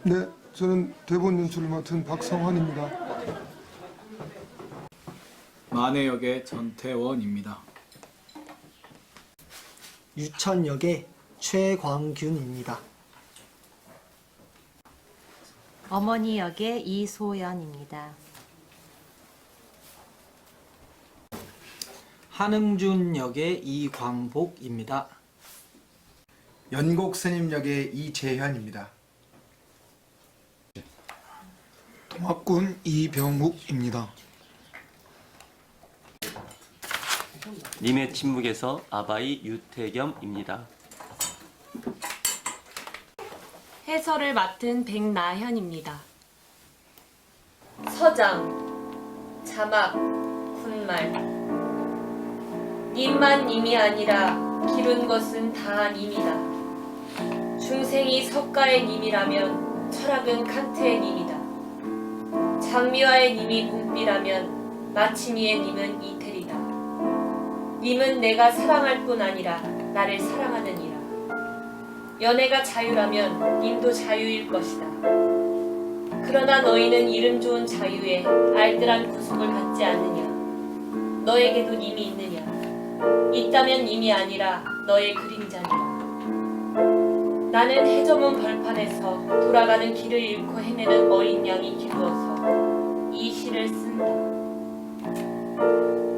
네, 저는 대본 연출을 맡은 박성환입니다. 만해 역의 전태원입니다. 유천 역의 최광균입니다. 어머니 역의 이소연입니다. 한흥준 역의 이광복입니다. 연곡 스님 역의 이재현입니다. 동학군 이병욱입니다. 님의 침묵에서 아바이 유태겸입니다. 해설을 맡은 백나현입니다. 서장, 자막, 군말. 님만 님이 아니라 기른 것은 다 님이다. 중생이 석가의 님이라면 철학은 칸트의 님이다. 장미화의 님이 봄비라면 마치미의 님은 이태리다. 님은 내가 사랑할 뿐 아니라 나를 사랑하느니라. 연애가 자유라면 님도 자유일 것이다. 그러나 너희는 이름 좋은 자유에 알뜰한 구속을 받지 않느냐. 너에게도 님이 있느냐. 있다면 님이 아니라 너의 그림자니라. 나는 해저문 벌판에서 돌아가는 길을 잃고 헤매는 어린 양이 기루어서 이 시를 쓴다.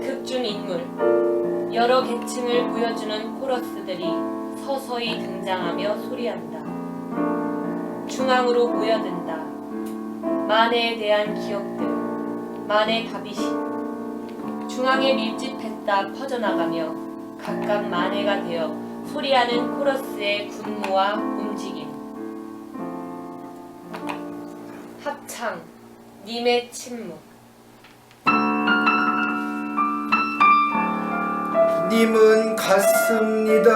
극중 인물, 여러 계층을 보여주는 코러스들이 서서히 등장하며 소리한다. 중앙으로 모여든다. 만해에 대한 기억들, 만해 다비시. 중앙에 밀집했다 퍼져나가며 각각 만해가 되어 소리하는 코러스의 군무와 움직임. 합창, 님의 침묵. 님은 같습니다.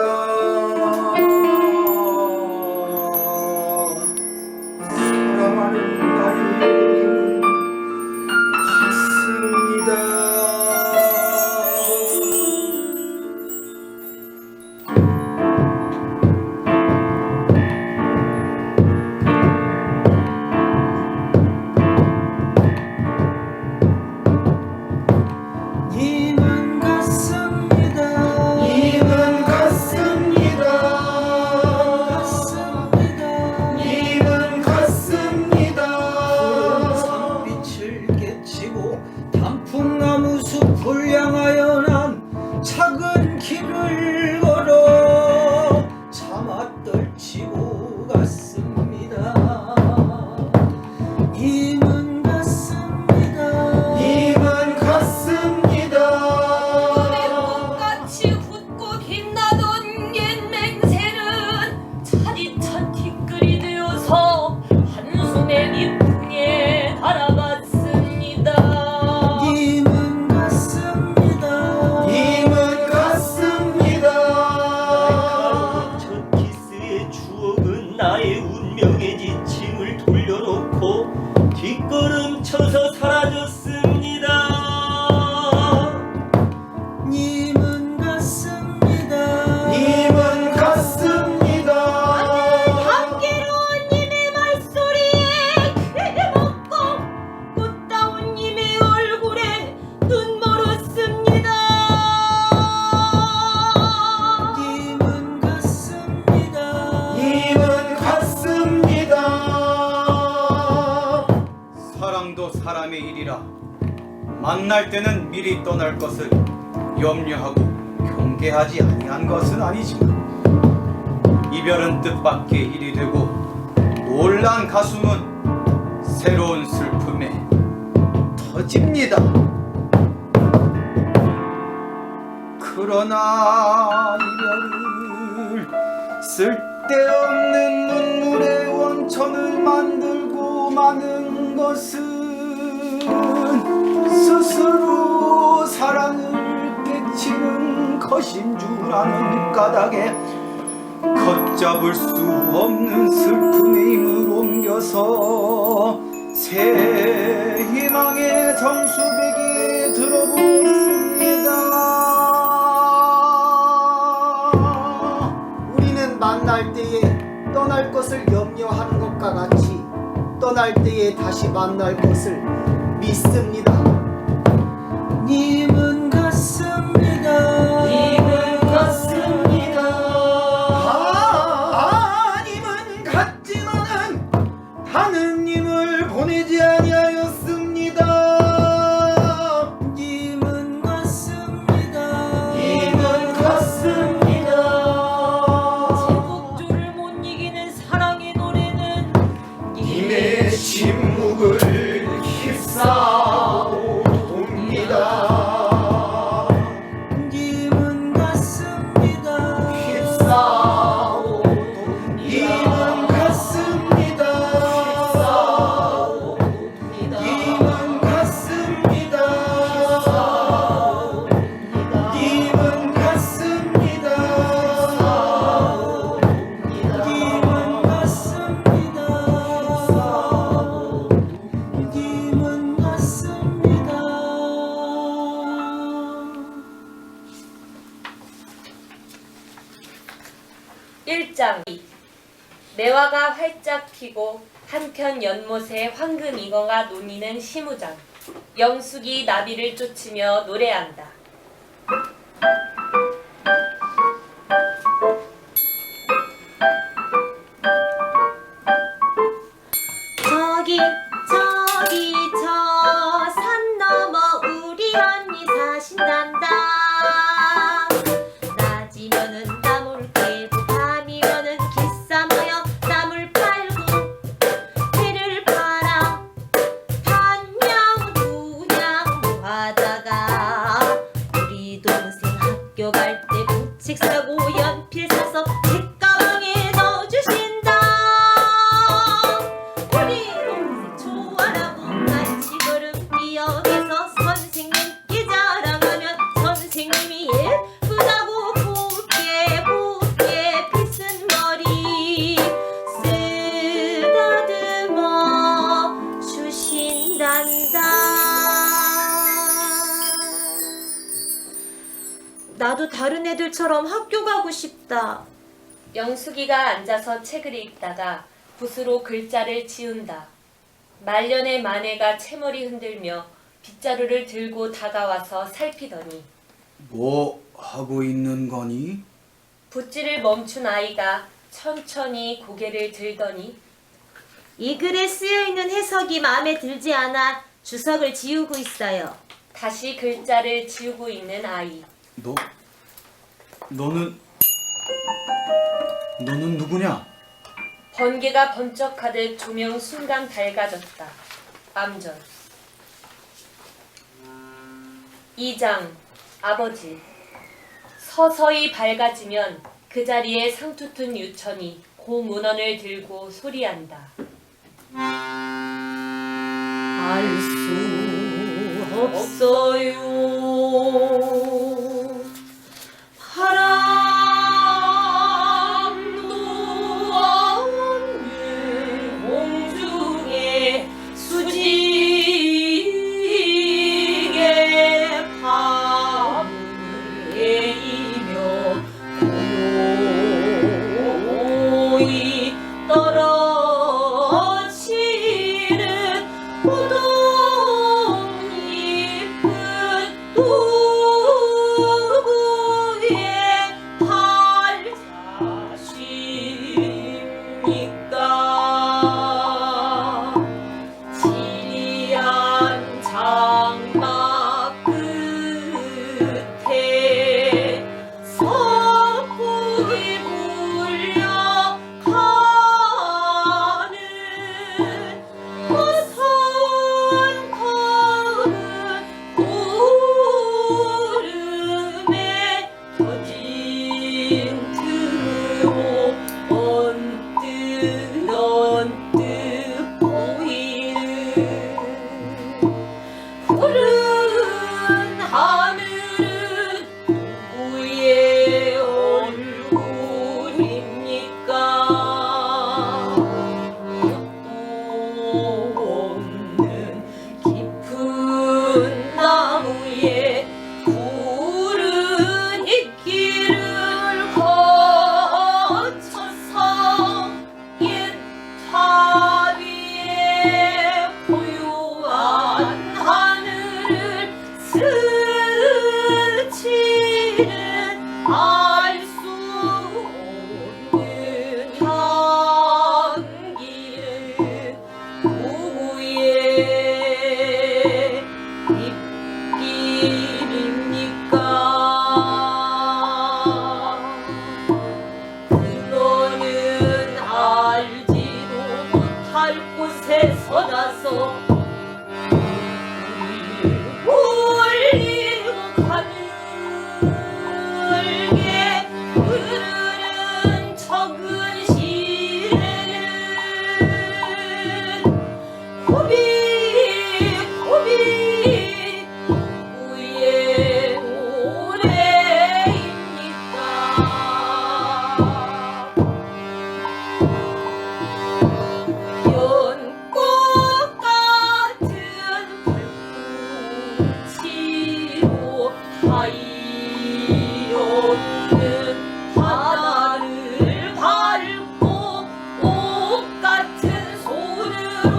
사랑하는 나를 같습니다. 님은 같습니다. 님은 같습니다. 님은 같습니다. 산빛을 깨치고 단풍나무 숲을 향하여 난 작은 길을 걸어 차마 떨치고 갔습니다. 님은 같습니다. 님은 같습니다. 같이 웃고 빛나던 옛 맹세는 차디찬 티끌이 되어서 한숨의 밑풍에 달아갔습니다. 님은 같습니다. 님은 같습니다. 첫 키스의 추억은 나의 운명의 지침을 돌려놓고 뒷걸음쳐서 사라졌습니다. 님은 같습니다. 님은 같습니다. 감개로운 님의 말소리에 귀를 먹고 꽃다운 님의 얼굴에 눈 멀었습니다. 님은 같습니다. 님은 같습니다. 사랑도 사람의 일이라 만날 때는 미리 떠날 것을 염려하고 경계하지 아니한 것은 아니지만 이별은 뜻밖의 일이 되고 놀란 가슴은 새로운 슬픔에 터집니다. 그러나 이별을 쓸데없는 눈물의 원천을 만들고 마는 것은 스스로 사랑을 깨치는 것인 줄 아는 까닭에 걷잡을 수 없는 슬픔의 힘을 옮겨서 새 희망의 정수백에 들어보습니다. 우리는 만날 때에 떠날 것을 염려하는 것과 같이 떠날 때에 다시 만날 것을 믿습니다. 님은 같습니다. 님은 같습니다. 님은 같지만은 하느님을 보내지 아니하였습니다. 님은 같습니다. 님은 같습니다. 제국주를 못 이기는 사랑의 노래는 님의 침묵을 휩싸옵니다. 님은 같습니다. 휩싸옵니다. 님은 같습니다. 휩싸옵니다. 님은 같습니다. 휩싸옵니다. 님은 같습니다. 님은 같습니다. 님은 같습니다. 1장 매화가 활짝 피고 한편 연못에 황금 잉어가 논이는 시무장 영숙이 나비를 쫓으며 노래한다. 저기 저 산 너머 우리 언니 사신단다. 낮이면은 나물 깨고 밤이면은 기싸모여 나물 팔고 회를 팔아 반냥 두냥 하다가 우리 동생 학교 갈 때 부책 사고 연필 사서 책가방에 넣어주신다. 우리 동생 좋아라고 같이 걸음 뛰어가서 선생님께 자랑하면 선생님이 예쁘다고 곱게 빗은 머리 쓰다듬어 주신단다. 나도 다른 애들처럼 학교 가고 싶다. 영숙이가 앉아서 책을 읽다가 붓으로 글자를 지운다. 말년의 마네가 채머리 흔들며 빗자루를 들고 다가와서 살피더니 뭐 하고 있는 거니? 붓질을 멈춘 아이가 천천히 고개를 들더니 이 글에 쓰여있는 해석이 마음에 들지 않아 주석을 지우고 있어요. 다시 글자를 지우고 있는 아이. 너는 누구냐? 번개가 번쩍하듯 조명 순간 밝아졌다. 암전 2장 아버지. 서서히 밝아지면 그 자리에 상투튼 유천이 고문원을 들고 소리한다. 알 수 없어요. 바람도 없는 공중에 수직의 밤을 에이며 고요히 떨어지는 호동잎은 또 알 수 없는 향기를 누구의 입김입니까? 그거는 알지도 못할 곳에 서나서 울리고 가늘게 흐르는 적은 시래는 고비 고비 누구의 노래입니까? 연꽃 같은 발꿈치로 하이없는 바다를 밟고 옷 같은 손으로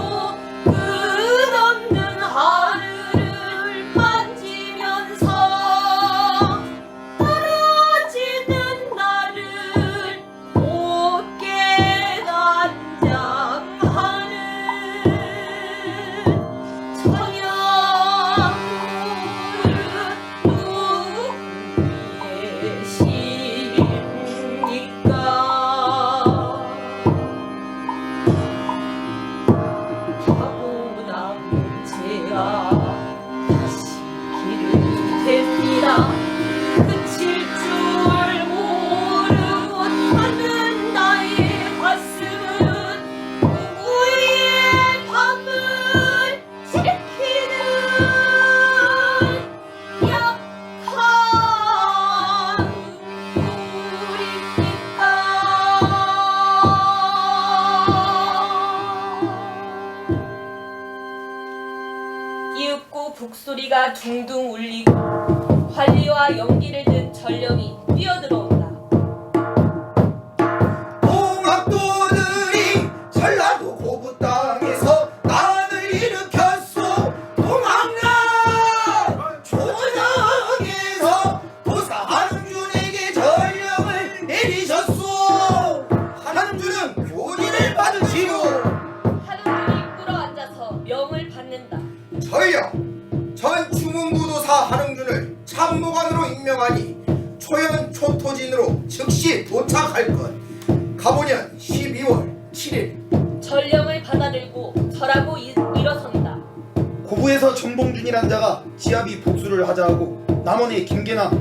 끝없는 하늘을 만지면서 떨어지는 나를 못 깨단장하는 청양물은 누구의 시입니까? 타고난 제야 다시 길을 댑니다. 그칠 줄 모르고 타는 나의 가슴은 누구의 밤을 지키는 약한 눈물입니까? 이윽고 북소리가 둥둥 울리고 관리와 연기를 든 전령이 뛰어들어온다. 동학도들이 전라도 고부 땅에서 난을 일으켰소. 동학남 초정에서 도사 한준에게 전령을 내리셨소. 한준은 교리를 받으시오. 한웅들이 끌어앉아서 명을 받는다. 전령 전 충흥부도사 한흥준을 참모관으로 임명하니 초연 초토진으로 즉시 도착할 것. 가보년 12월 7일. 전령을 받아들고 절하고 일어선다. 고부에서 정봉준이란 자가 지압이 복수를 하자 하고 남원의 김계나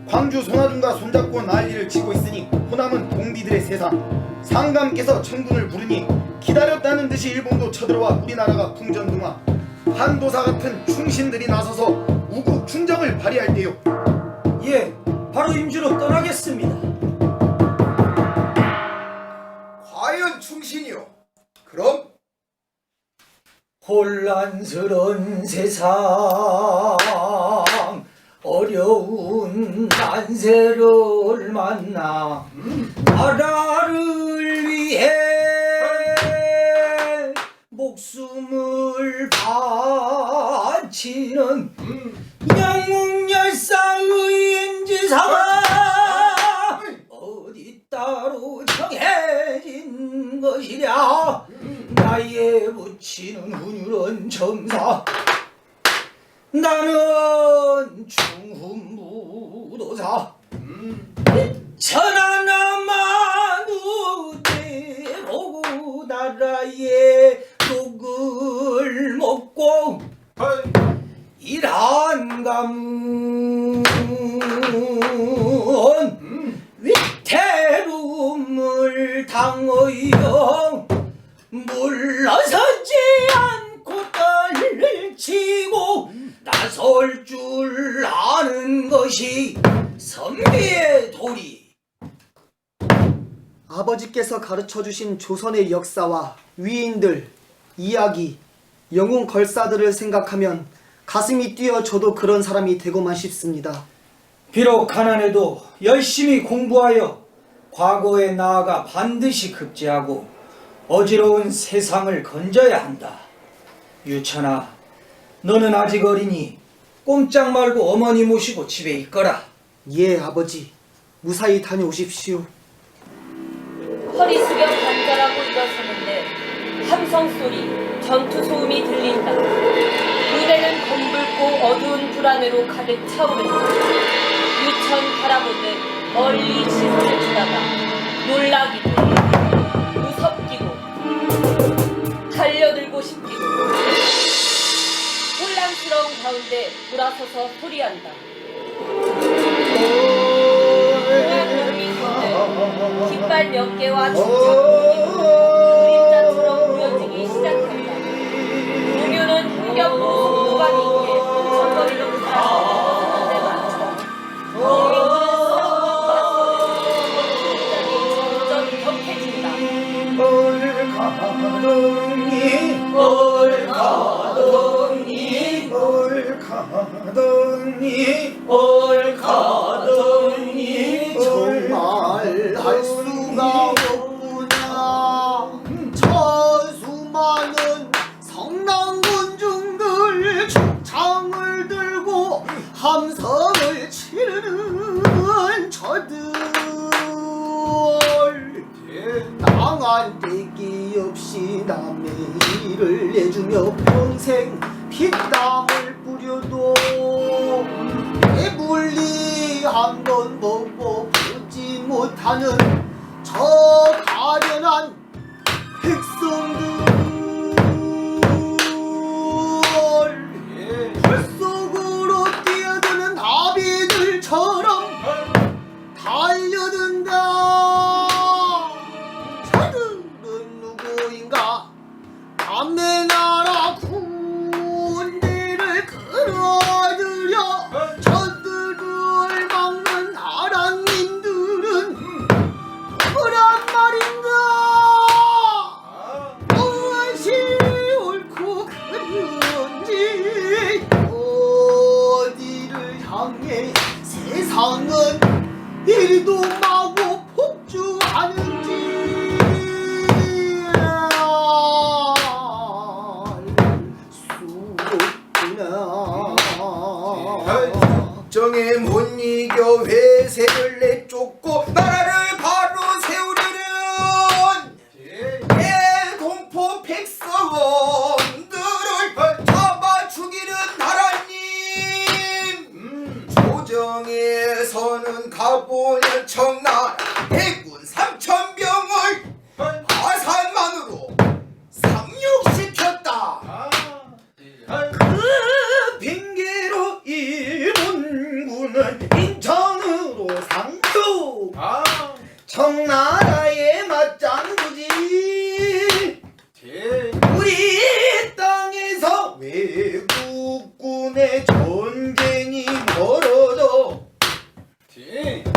광주 손아준과 손잡고 난리를 치고 있으니 호남은 동비들의 세상. 상감께서 천군을 부르니 기다렸다는 듯이 일본도 쳐들어와 우리나라가 풍전등화. 한도사 같은 충신들이 나서서 우국 충정을 발휘할 때요. 예, 바로 임주로 떠나겠습니다. 과연 충신이요. 그럼 혼란스러운 세상 어려운 난세를 만나 나라를 위해 목숨을 바치는 영웅열사의인지사가 어디 따로 정해진 것이랴. 나의 붙이는 훈유런 정사 나는 충훈무도사 천하나마누대 보고 나라의 독을 먹고 일한 가문 위태로움을 당하여 물러서지 않고 떨치고 나설 줄 아는 것이 선비의 도리. 아버지께서 가르쳐주신 조선의 역사와 위인들, 이야기, 영웅 걸사들을 생각하면 가슴이 뛰어 저도 그런 사람이 되고만 싶습니다. 비록 가난해도 열심히 공부하여 과거에 나아가 반드시 급제하고 어지러운 세상을 건져야 한다. 유천아, 너는 아직 어리니 꼼짝 말고 어머니 모시고 집에 있거라. 예, 아버지. 무사히 다녀오십시오. 허리 숙여 간절하고 일어서는데 함성 소리, 전투 소음이 들린다. 눈에는 검붉고 어두운 불안으로 가득 차오른다. 유천 바라보듯 멀리 시선을 주다가 놀라기도 무섭기도 달려들고 싶기도 혼란스러운 가운데 돌아서서 소리한다. 공항 놈이 걷는 깃발 몇 개와 중장군이 그림자처럼 보여지기 시작한다. 동요는 흥겹고 속도감이 있게 훔쳐거리는 사람들이 벗어난 데 많다. 민주는 싸움은 맞서는 점점 격해진다. 정말 할 수가 없구나. 저 수많은 성남군중들 축창을 들고 함성을 치르는 저들, 당한 대기 없이 남의 일을 내주며 평생 피땀을 뿌려도 배불리 한 번 먹고 보지 못하는 저 가련한 백성들, 불속으로 뛰어드는 나비들처럼 달려든다. 저들은 누구인가? 남의 나라 군대를 끌어들여 저들을 막는 나라님들은 누구란 말인가? 무엇이 옳고 그른지, 어디를 향해 세상은 이리도 마구 폭주하는지 정에 못 이겨 회세를 내쫓고 나라를 바로 세우려는 대동포 백성들을 잡아 죽이는 나라님, 조정에서는 가보는 청나라 대군 3,000병을 화산만으로 상륙시켰다. 그 핑계로 일본군은 인천으로 상륙. 청나라의 맞장구지. 우리 땅에서 외국군의 전쟁이 벌어져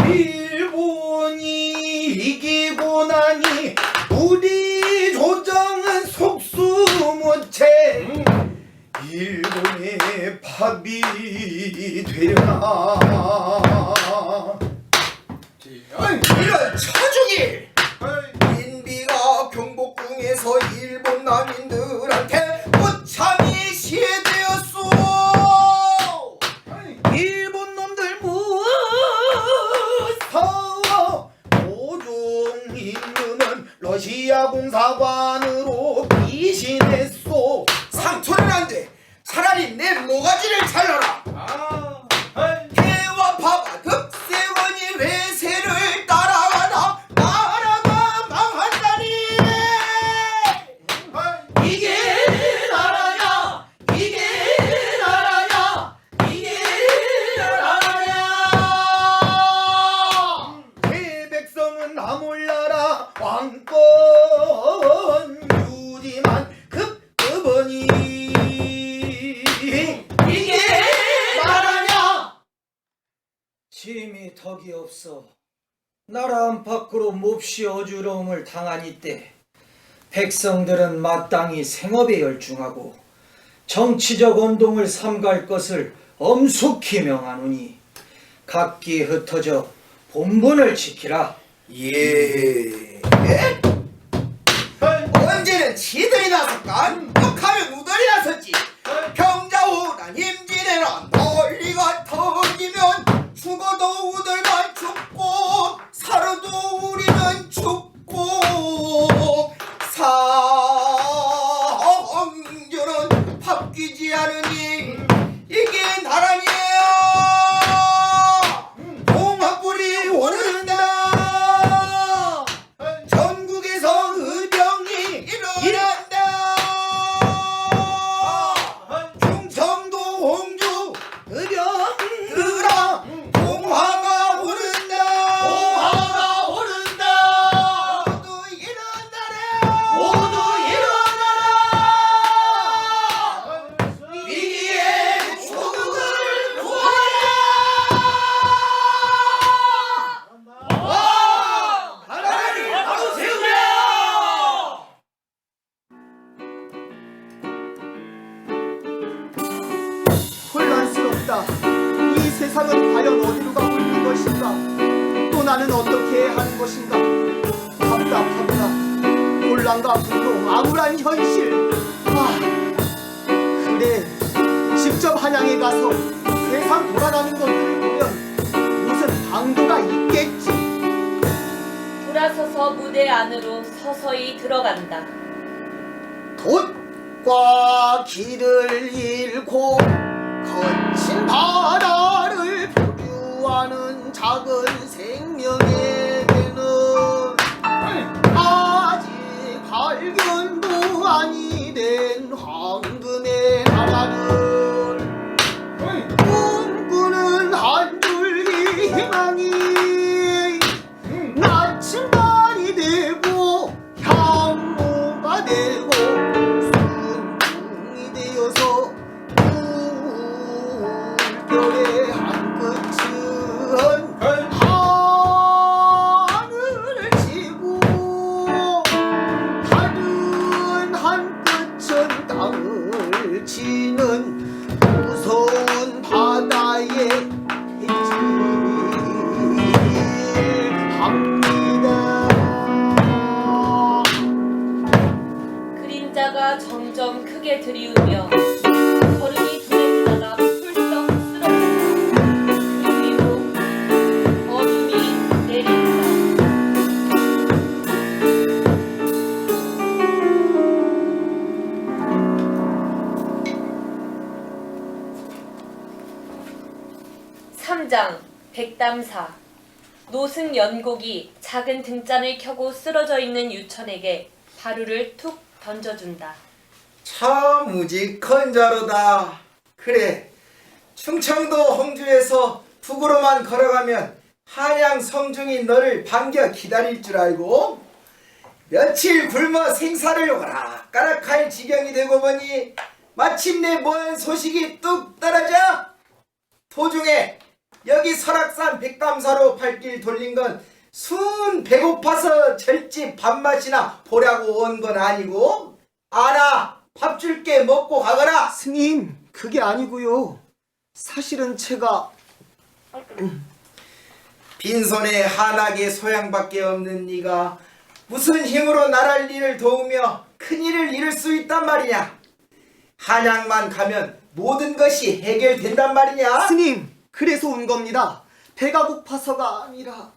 일본이 이기고 나니 우리 조정은 속수무책 일본의 밥이 되려나. 이런 처죽일! 인비가 경복궁에서 일본 난민들한테 무참히 시해되었소. 일본 놈들 무서워. 모종 인류는 러시아 공사관으로 피신했소. 상투는 안 돼. 차라리 내 모가지를 잘라라. 해와 바가 급세원이 외세를 따라가다 나라가 망한다니. 이게 나라냐? 이게 나라냐? 이게 나라냐? 대백성은 나 몰라라 왕권 유지만 급급하니 이게 나라냐? 짐이 덕이 없어 나라 안팎으로 몹시 어지러움을 당하니 때 백성들은 마땅히 생업에 열중하고 정치적 운동을 삼갈 것을 엄숙히 명하노니 각기 흩어져 본분을 지키라. 예. 언제는 지들이 나섰까? 욕하면 우들이 나섰지. 병자호란 임진왜란 난리가 터지면 죽어도 우들 것인가? 또 나는 어떻게 해야 하는 것인가? 답답하구나. 혼란과 분노, 암울한 현실. 아, 그래. 직접 한양에 가서 세상 돌아가는 것들을 보면 무슨 방도가 있겠지. 돌아서서 무대 안으로 서서히 들어간다. 돛과 길을 잃고 거친 바다를 보류하는 작은 생명에게는 아직 발견도 아니 된 황금의 나라를 꿈꾸는 한 줄기 희망이 나침반이 되고 향로가 되고 순둥이 되어서 물결의 한 끝은 하늘을 치고 다른 한 끝은 땅을 치는 무서운 바다에 합니다. 그림자가 점점 크게 들이우며 걸음이 둘에 지나가 훌쩍 쓰러진다. 그리고 어둠이 내린다. 삼장 백담사. 노승 연곡이 작은 등잔을 켜고 쓰러져 있는 유천에게 바루를 툭 던져준다. 참 우직한 자로다. 그래, 충청도 홍주에서 북으로만 걸어가면 한양 성중이 너를 반겨 기다릴 줄 알고 며칠 굶어 생사를 오락가락할 지경이 되고 보니 마침내 먼 소식이 뚝 떨어져. 도중에 여기 설악산 백담사로 발길 돌린 건 순 배고파서 절집 밥맛이나 보려고 온 건 아니고, 아나 밥 줄게 먹고 가거라. 스님, 그게 아니고요. 사실은 제가 빈손에 한하게 소양밖에 없는 네가 무슨 힘으로 나랄 일을 도우며 큰 일을 이룰 수 있단 말이냐? 한양만 가면 모든 것이 해결된단 말이냐? 스님, 그래서 온 겁니다. 배가 고파서가 아니라.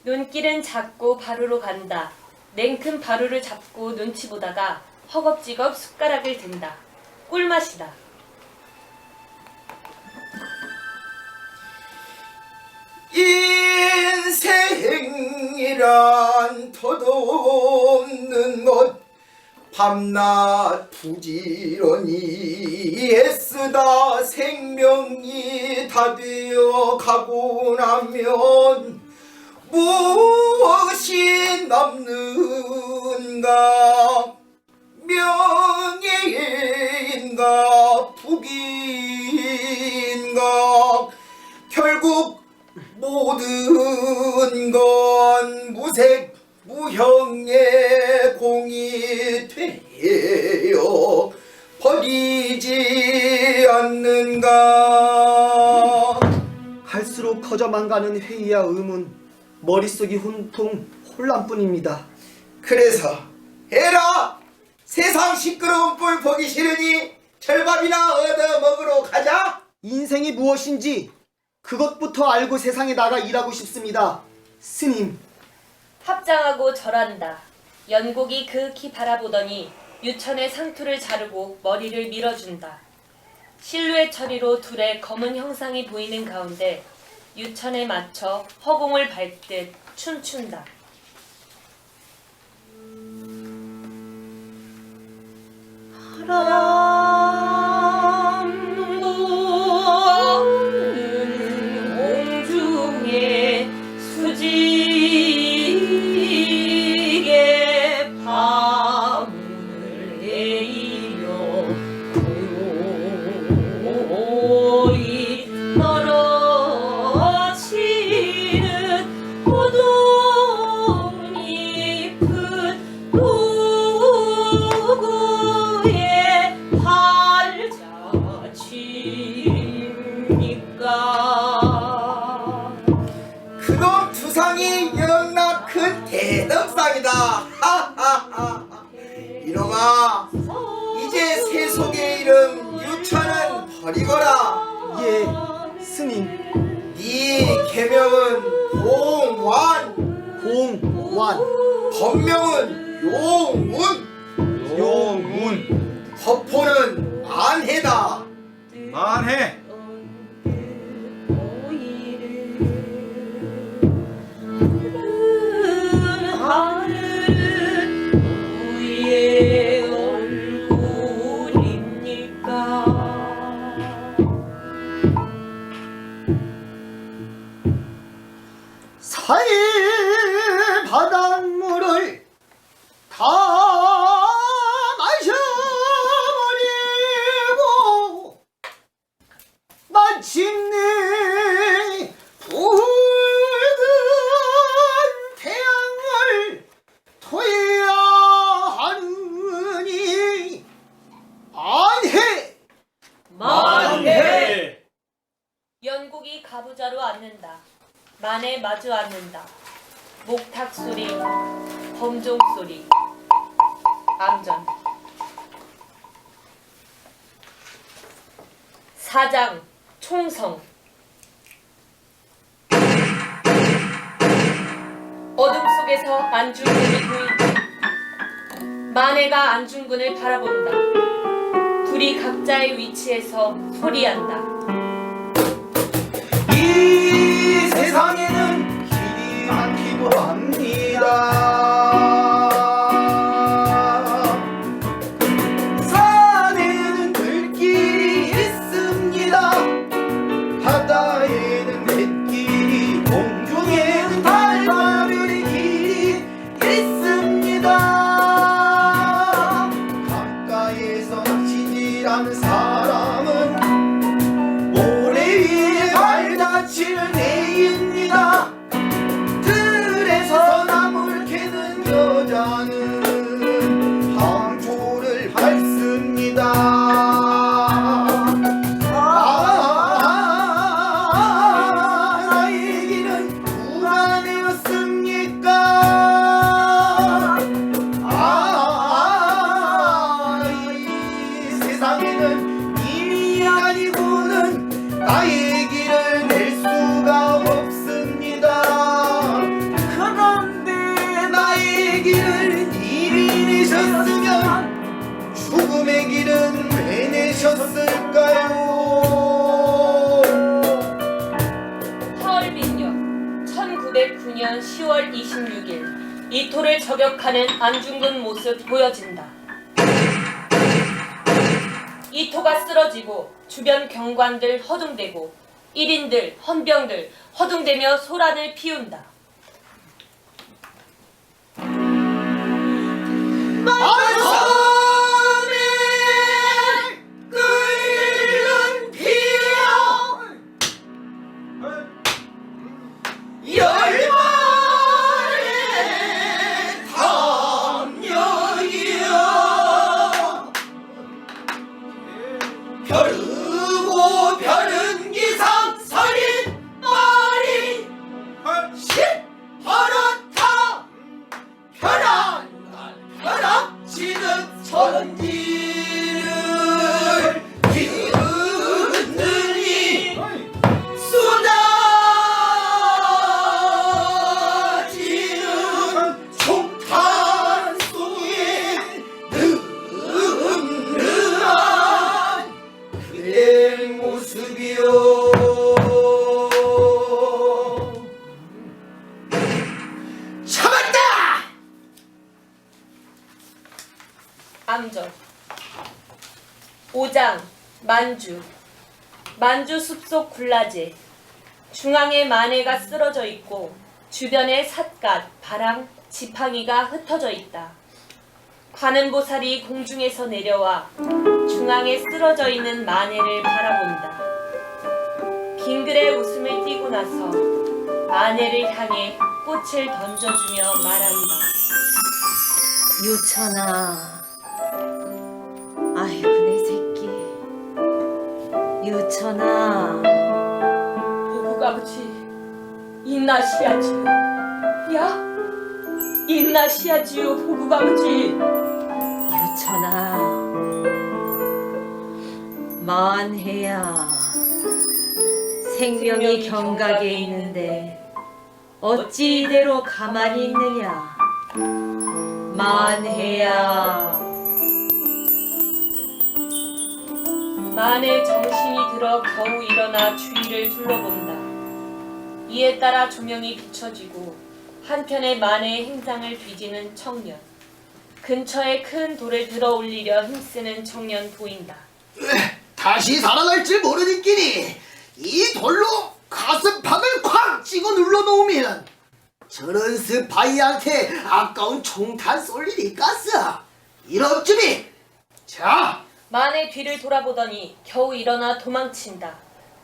눈길은 작고 바루로 간다. 냉큼 바루를 잡고 눈치 보다가 허겁지겁 숟가락을 든다. 꿀맛이다. 인생이란 터없는 것, 밤낮 부지런히 애쓰다 생명이 다 되어 가고 나면 무엇이 남는가? 명예인가 부귀인가? 결국 모든 건 무색 무형의 공이 되어 버리지 않는가? 갈수록 커져만 가는 회의와 의문, 머릿속이 혼통 혼란뿐입니다. 그래서 해라! 세상 시끄러운 꼴 보기 싫으니 절밥이나 얻어 먹으러 가자. 인생이 무엇인지 그것부터 알고 세상에 나가 일하고 싶습니다. 스님, 합장하고 절한다. 연곡이 그윽히 바라보더니 유천의 상투를 자르고 머리를 밀어준다. 실루엣 처리로 둘의 검은 형상이 보이는 가운데 유천에 맞춰 허공을 밟듯 춤춘다. 바람부는 공중에 수직에 밤을 헤이며 고요히 떨어지는 고동잎은 누구의 팔자취입니까? 하하하. 이놈아, 이제 세속의 이름 유천은 버리거라. 예, 스님. 네 계명은 봉완, 봉완. 법명은 용문, 용문 법포는 만해다. 만해. 하늘은 우리의 얼굴입니까? 사이 바닷물을 다 마셔버리고 마침내 붉은 태양을 토해야 하느니 안해. 만해! 연국이 가부좌로 앉는다. 만에 마주 앉는다. 목탁 소리, 범종 소리. 암전. 사장, 총성. 어둠 속에서 안중근이 보인다. 만해가 안중근을 바라본다. 둘이 각자의 위치에서 소리한다. 이 세상에는 길이 많기도 합니다. 산에는 들길이 있습니다. 바다에는 뱃길이, 공중에는 달마별의 길이 있습니다. 강가에서 낚시질하는 사람은 모래 위에 발 다치는 애입니다. 들에서 나무를 캐는 여자는 향초를 밟습니다. 나의 길은 불안해였습니까? 이 세상에는 일이 아니고는 나의 길을 낼 수가 없습니다. 그런데 나의 길을 이리 내셨으면 죽음의 길은 왜 내셨을까요? 서울민년 1909년 10월 26일 이토를 저격하는 안중근 모습 보여진다. 이토가 쓰러지고 주변 경관들 허둥대고 1인들, 헌병들 허둥대며 소란을 피운다. 끓는 피어 열반의 탐욕이여 벼르고 벼른 기상 서린 말이 시퍼렇다 벼락치는 천지를 뒤흔들니 쏟아지는 총탄 속에 늠름한 그의 모습이요. 잡았다! 암전. 오장, 만주 숲속 군라제. 중앙에 만해가 쓰러져 있고 주변에 삿갓, 바람, 지팡이가 흩어져 있다. 관음보살이 공중에서 내려와 중앙에 쓰러져 있는 만해를 바라본다. 빙글의 웃음을 띠고 나서 만해를 향해 꽃을 던져주며 말한다. 유천아, 아이고 내 새끼. 유천아, 누구가 그치? 인나시야지. 야? 인나시하지요 보국 아버지. 유천아, 만해야. 생명이 경각에 있는데 어찌 이대로 가만히 있느냐. 만해야. 만의 정신이 들어 겨우 일어나 주위를 둘러본다. 이에 따라 조명이 비춰지고 한편에 만의 행장을 뒤지는 청년. 근처에 큰 돌을 들어 올리려 힘쓰는 청년 보인다. 다시 살아날 줄 모르니끼니 이 돌로 가슴팍을 콱 찍어 눌러놓으면 저런 스파이한테 아까운 총탄 쏠 일이 깠어. 이런쯤이. 자, 만의 뒤를 돌아보더니 겨우 일어나 도망친다.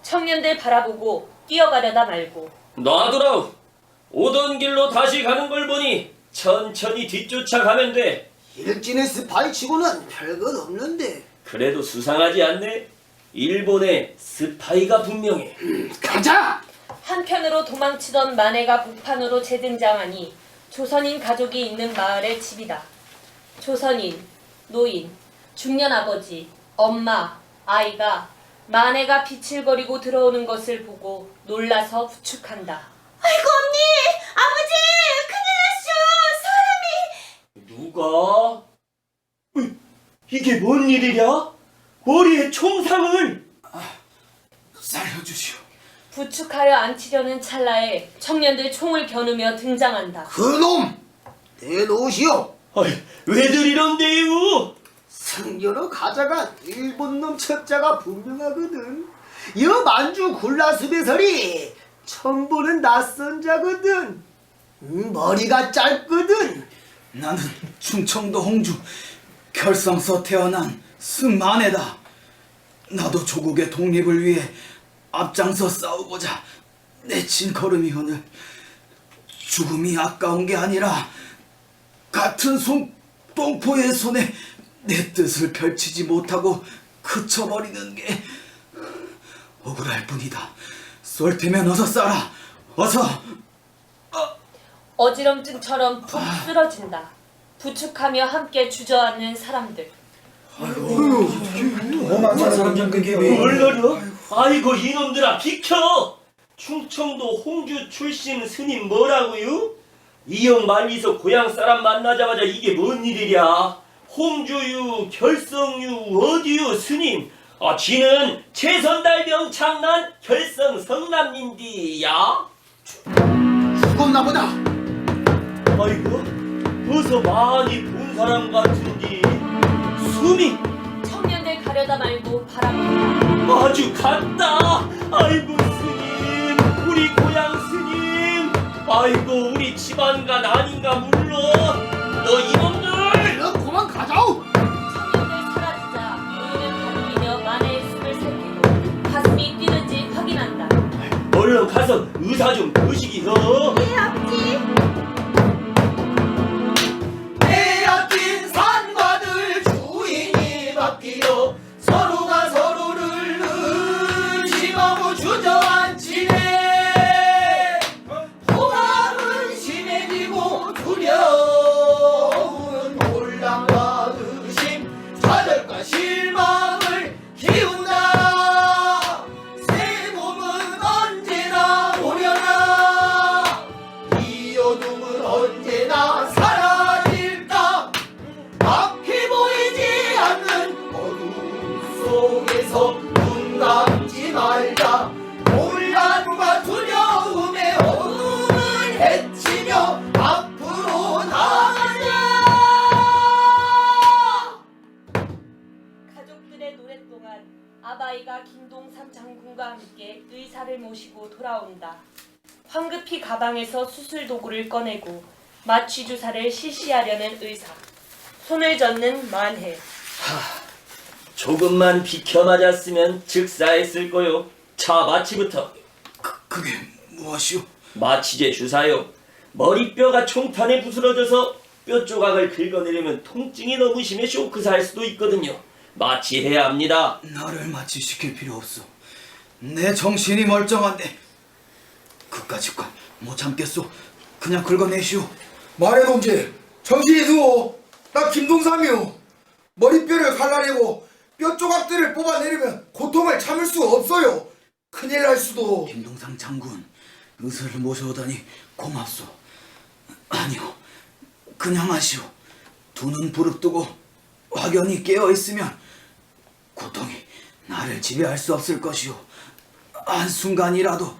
청년들 바라보고 뛰어가려다 말고. 놔두라우. 오던 길로 다시 가는 걸 보니 천천히 뒤쫓아가면 돼. 일진의 스파이치고는 별것 없는데. 그래도 수상하지 않네. 일본에 스파이가 분명해. 가자. 한편으로 도망치던 마네가 복판으로 재등장하니 조선인 가족이 있는 마을의 집이다. 조선인, 노인, 중년 아버지, 엄마, 아이가 마네가 비칠거리고 들어오는 것을 보고 놀라서 부축한다. 아이고 언니, 아버지, 큰일 났쇼. 사람이. 누가? 이게 뭔 일이냐? 머리에 총상을! 살려주시오. 부축하여 앉히려는 찰나에 청년들 총을 겨누며 등장한다. 그놈 내놓으시오. 아이, 왜들 이런데요? 승려로 가자가 일본 놈 첩자가 분명하거든. 이 만주 굴라숲에서리 처음 보는 낯선 자거든. 머리가 짧거든. 나는 충청도 홍주 결성서 태어난 승만해다. 나도 조국의 독립을 위해 앞장서 싸우고자 내친 걸음이 오늘 죽음이 아까운 게 아니라 같은 똥포의 손에 내 뜻을 펼치지 못하고 그쳐버리는 게 억울할 뿐이다. 쏠 테면 어서 쏴라. 어서. 어지럼증처럼 푹 쓰러진다. 부축하며 함께 주저앉는 사람들. 얼러려? 아이고 이놈들아 비켜! 충청도 홍주 출신 스님 뭐라고요? 이형 말리서 고향 사람 만나자마자 이게 뭔 일이랴? 홍주유, 결성유, 어디유 스님? 아 지는 최선달병 창난 결성 성남인디야? 죽었나 보다. 아이고 어서 많이 본 사람 같은디 숨이 청년들 가려다 말고 바라본다. 아주 같다. 아이고 스님, 우리 고향 스님. 아이고 우리 집안간 아닌가 물론. 너 이놈들. 너 그만 가자오. 청년들 사라지자 노인은 다독이며 마네의 숨을 살피고 가슴이 뛰는지 확인한다. 얼른 가서 의사 좀 보시기요. 예, 아버지. 빼앗긴 산과들 주인이 바뀌어 서로가 서로를 의심하고 주저앉히네. 호감은 심해지고 두려운 혼란과 의심, 좌절과 실망을 키운다. 새 봄은 언제나 오려나, 이 어둠은 언제나 사라질까. 앞이 보이지 않는 어둠 속에서 눈 감지 말자. 혼란과 두려움의 어둠을 헤치며 앞으로 나가자. 가족들의 노래 동안 아바이가 김동삼 장군과 함께 의사를 모시고 돌아온다. 황급히 가방에서 수술 도구를 꺼내고 마취 주사를 실시하려는 의사. 손을 젓는 만해. 조금만 비켜 맞았으면 즉사했을 거요. 자 마취부터. 그게 무엇이오? 마취제 주사요. 머리뼈가 총탄에 부스러져서 뼈 조각을 긁어내려면 통증이 너무 심해 쇼크사 할 수도 있거든요. 마취해야 합니다. 나를 마취시킬 필요 없어. 내 정신이 멀쩡한데 그까짓 건 못 참겠소. 그냥 긁어내시오. 말해 동지, 정신이 두어. 나 김동삼이요. 머리뼈를 갈라내고 뼈 조각들을 뽑아내려면 고통을 참을 수 없어요. 큰일 날 수도. 김동상 장군, 의사를 모셔오다니 고맙소. 아니요, 그냥 하시오. 두 눈 부릅뜨고 확연히 깨어있으면 고통이 나를 지배할 수 없을 것이오. 한순간이라도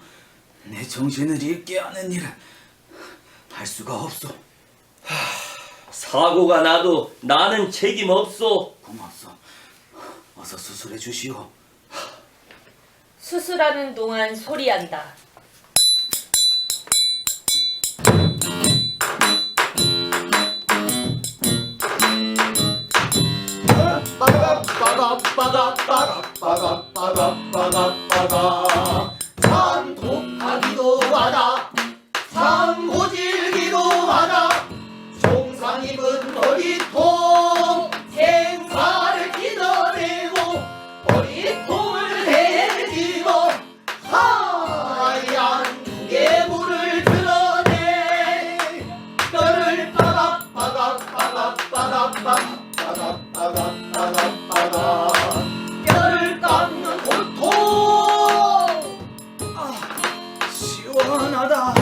내 정신을 잃게 하는 일을 할 수가 없소. 사고가 나도 나는 책임 없소. 고맙소. 어서 수술해 주시오. 수술하는 동안 소리한다. 참 독하기도 하다, 참 모질기도 하다. 종상 입은 머리통 생사를 찢어내고 머리통을 헤집어 하얀 두개물을 드러내 뼈를 뼈를 깎는 고통. 시원하다.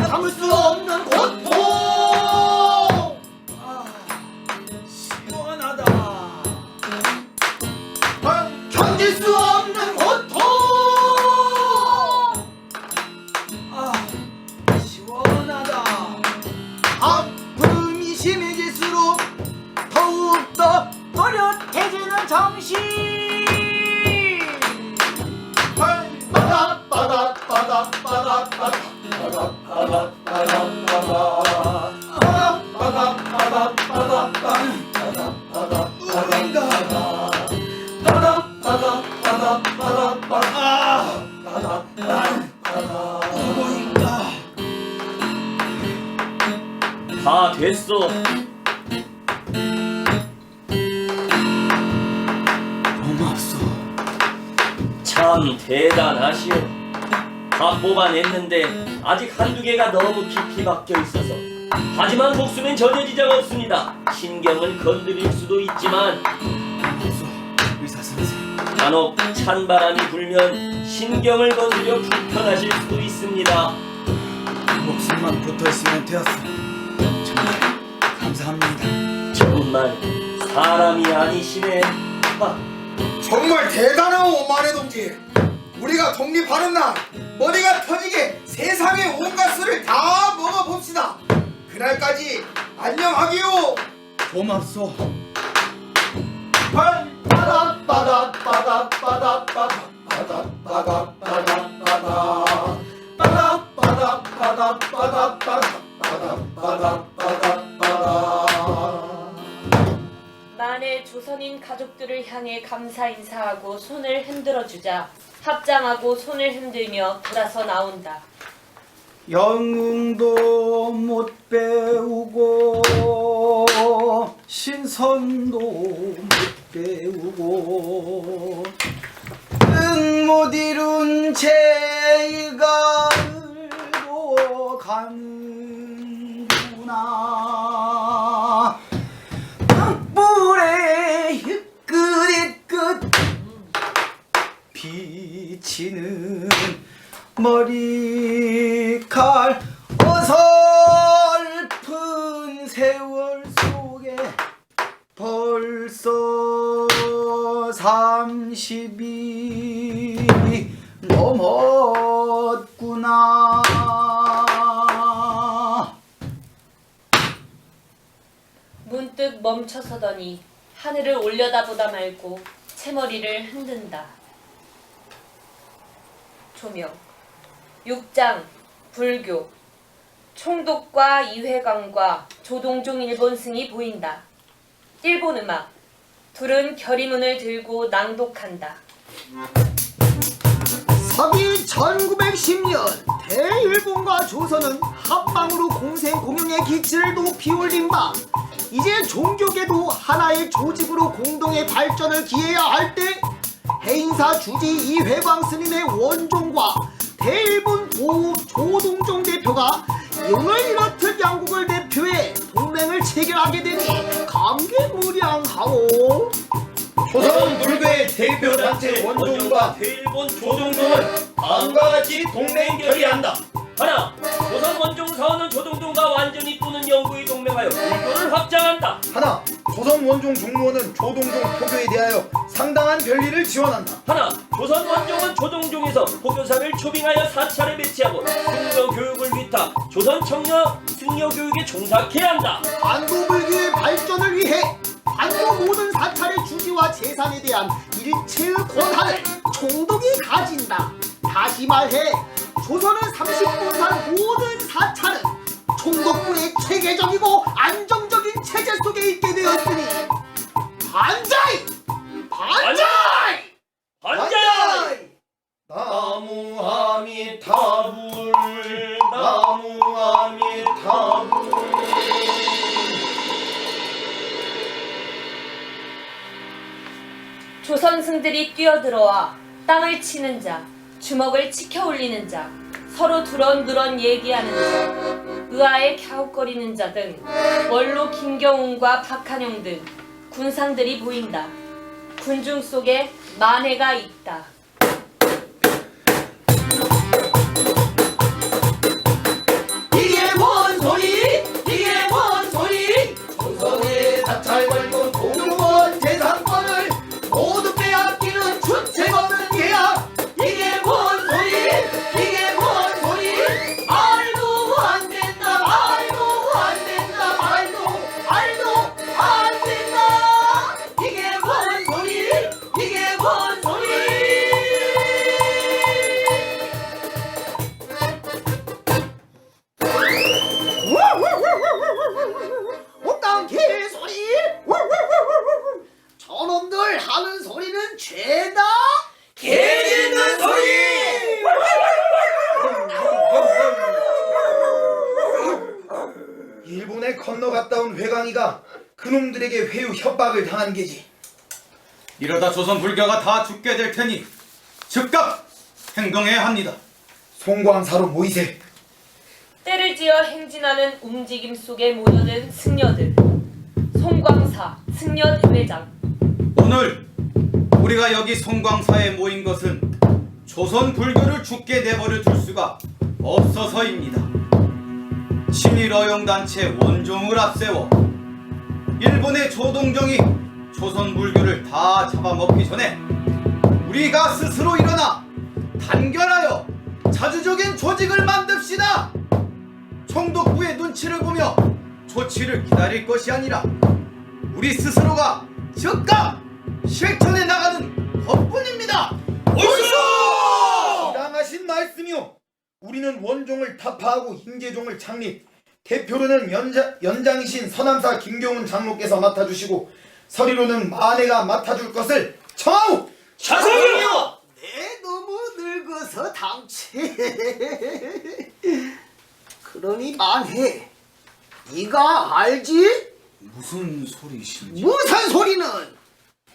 참을 수 없는 고통. 시원하다. 견딜 수 없는 고통. 시원하다. 아픔이 심해질수록 더욱더 또렷해지는 정신. 다 됐어. 고맙소. 참 대단하시오. 다 뽑아냈는데 아직 한두 개가 너무 깊이 박혀 있어서. 하지만 목숨엔 전혀 지장 없습니다. 신경을 건드릴 수도 있지만 고맙소, 의사 선생. 간혹 찬바람이 불면 신경을 건드려 불편하실 수도 있습니다. 목숨만 붙어있으면 되었어. 정말 감사합니다. 정말 사람이 아니시네. 정말 대단하오 말해 동지. 우리가 독립하는 날 머리가 터지게 세상의 온갖 술을 다 먹어봅시다. 그날까지 안녕하기요. 고맙소. 만에 조선인 가족들을 향해 감사 인사하고 손을 흔들어 주자 합장하고 손을 흔들며 돌아서 나온다. 영웅도 못 배우고 신선도 못 배우고 뜻 못 이룬 제일가을도 가는구나. 땅불에 희끗희끗 비치는 머리칼 어설픈 세월 속에 벌써 30이 넘었구나. 문득 멈춰서더니 하늘을 올려다보다 말고 채머리를 흔든다. 조명, 6장, 불교, 총독과 이회광과 조동종 일본승이 보인다. 일본 음악, 둘은 결의문을 들고 낭독한다. 서기 1910년 대일본과 조선은 합방으로 공생 공영의 기치를 높이 올린 바 이제 종교계도 하나의 조직으로 공동의 발전을 기해야 할 때 해인사 주지 이회광 스님의 원종과 대일본 조동종 대표가 용을 이렇듯 양국을 대표해 동맹을 체결하게 되니 감개무량하오. 조선 불교의 대표 단체 원종과 대일본 조동동은 다음과 같이 동맹 결의한다. 하나, 조선 원종 사원은 조동동과 완전히 또는 영구히 동맹하여 불교를 확장한다. 하나, 조선 원종 종무원은 조동종 포교에 대하여 상당한 별리를 지원한다. 하나, 조선 원종은 조동종에서 포교사를 초빙하여 사찰에 배치하고 승려 교육을 위탁 조선 청년 승려 교육에 종사케 한다. 한국 불교의 발전을 위해 한국 모든 사찰의 주지와 재산에 대한 일체의 권한을 총독이 가진다. 다시 말해 조선은 30분산 모든 사찰은 총독부의 체계적이고 안정적인 체제 속에 있게 되었으니 반자이! 반자이! 반자이! 나무 아미타불 나무 아미타불. 조선승들이 뛰어들어와 땅을 치는 자, 주먹을 치켜 올리는 자, 서로 두런두런 얘기하는 자, 의아에 갸웃거리는 자 등 원로 김경훈과 박한영 등 군상들이 보인다. 군중 속에 만해가 있다. 이게 뭔 소리? 이게 뭔 소리? 조선의 사찰 관료 공무원 재산권을 모두 빼앗기는 주책 없는 계약. 이게 뭔 소리? 이게 뭔 소리? 말도 안 된다. 말도 안 된다. 말도 안 된다. 이게 뭔 소리? 이게 뭔 소리? 어떤 개소리? 저놈들 하는 소리는 죄다. 개 짖는 소리! 일본에 건너갔다 온 회광이가 그놈들에게 회유 협박을 당한 게지. 이러다 조선 불교가 다 죽게 될 테니 즉각 행동해야 합니다. 송광사로 모이세. 때를 지어 행진하는 움직임 속에 모여든 승려들. 송광사, 승려대회장. 오늘 우리가 여기 송광사에 모인 것은 조선 불교를 죽게 내버려 둘 수가 없어서입니다. 친일어용단체 원종을 앞세워 일본의 조동종이 조선 불교를 다 잡아먹기 전에 우리가 스스로 일어나 단결하여 자주적인 조직을 만듭시다. 총독부의 눈치를 보며 조치를 기다릴 것이 아니라 우리 스스로가 즉각 실천해 나가는 것뿐입니다. 당하신 말씀이요. 우리는 원종을 타파하고 인계종을 창립. 대표로는 연장이신 서남사 김경훈 장로께서 맡아주시고 서리로는 만해가 맡아줄 것을 청하오. 자성이요! 내 너무 늙어서 당최. 그러니 만해, 네가 알지? 무슨 소리신지. 무슨 소리는?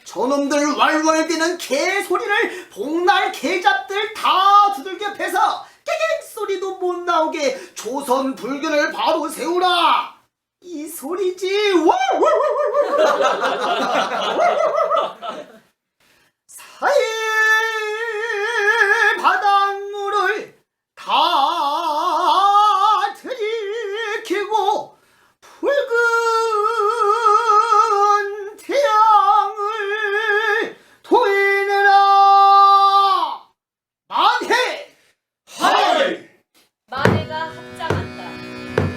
저놈들 왈왈대는 개소리를 복날 개잡들 다 두들겨 패서 깨갱 소리도 못 나오게 조선 불교를 바로 세우라, 이 소리지. 사해 바닷물을 다 들이키고 붉은 태양을 도해내라. 만해! 하이! 만해가 합장한다.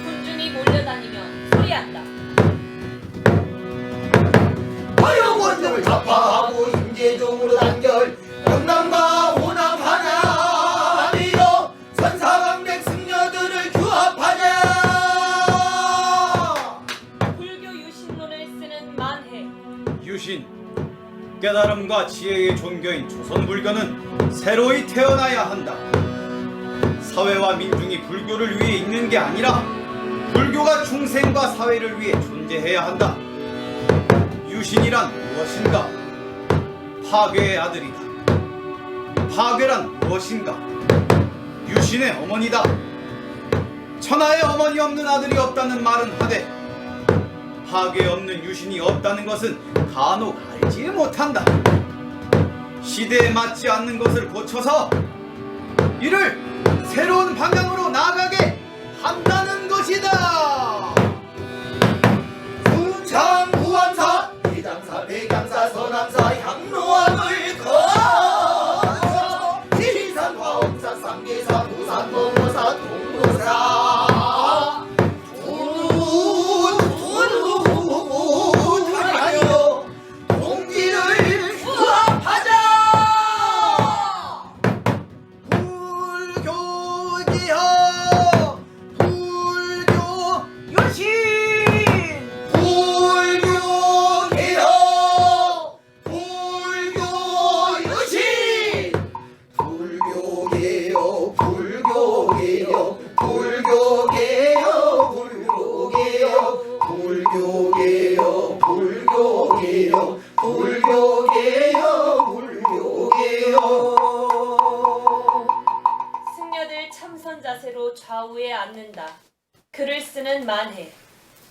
군중이 몰려다니며 소리한다. 허용 원종을 타파하고 인재종으로 단결. 영남과 호남 하나 하리여 선사강백 승려들을 규합하자. 불교 유신론을 쓰는 만해. 유신, 깨달음과 지혜의 종교인 조선 불교는 새로이 태어나야 한다. 사회와 민중이 불교를 위해 있는 게 아니라 불교가 중생과 사회를 위해 존재해야 한다. 유신이란 무엇인가? 파괴의 아들이다. 파괴란 무엇인가? 유신의 어머니다. 천하에 어머니 없는 아들이 없다는 말은 하되 하계 없는 유신이 없다는 것은 간혹 알지 못한다. 시대에 맞지 않는 것을 고쳐서 이를 새로운 방향으로 나아가게 한다는 것이다. 순창 구암사 대장사 백양사 서남사 향로암을 거쳐 지리산 화엄사 삼계사 부산 모모사 동도사 두루두루하여 동지를 구합하자. 불교지여 불교 유신 불교개혁 불교유신 불교개혁 불교개혁 불교개혁 불교개혁 불교개혁 불교개혁 불교개혁 불교개혁. 승려들 참선 자세로 좌우에 앉는다. 글을 쓰는 만해.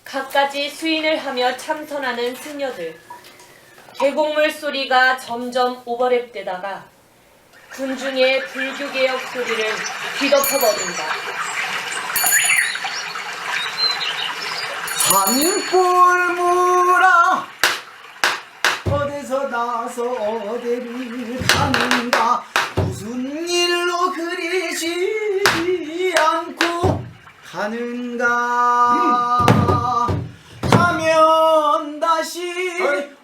갖가지 수인을 하며 참선하는 승려들. 계곡물 소리가 점점 오버랩되다가 군중의 불교개혁 소리를 뒤덮어버린다. 산골무라 어디서 나서 어디를 가는가 무슨 일로 그리 쉬지 않고 가는가 가면 다시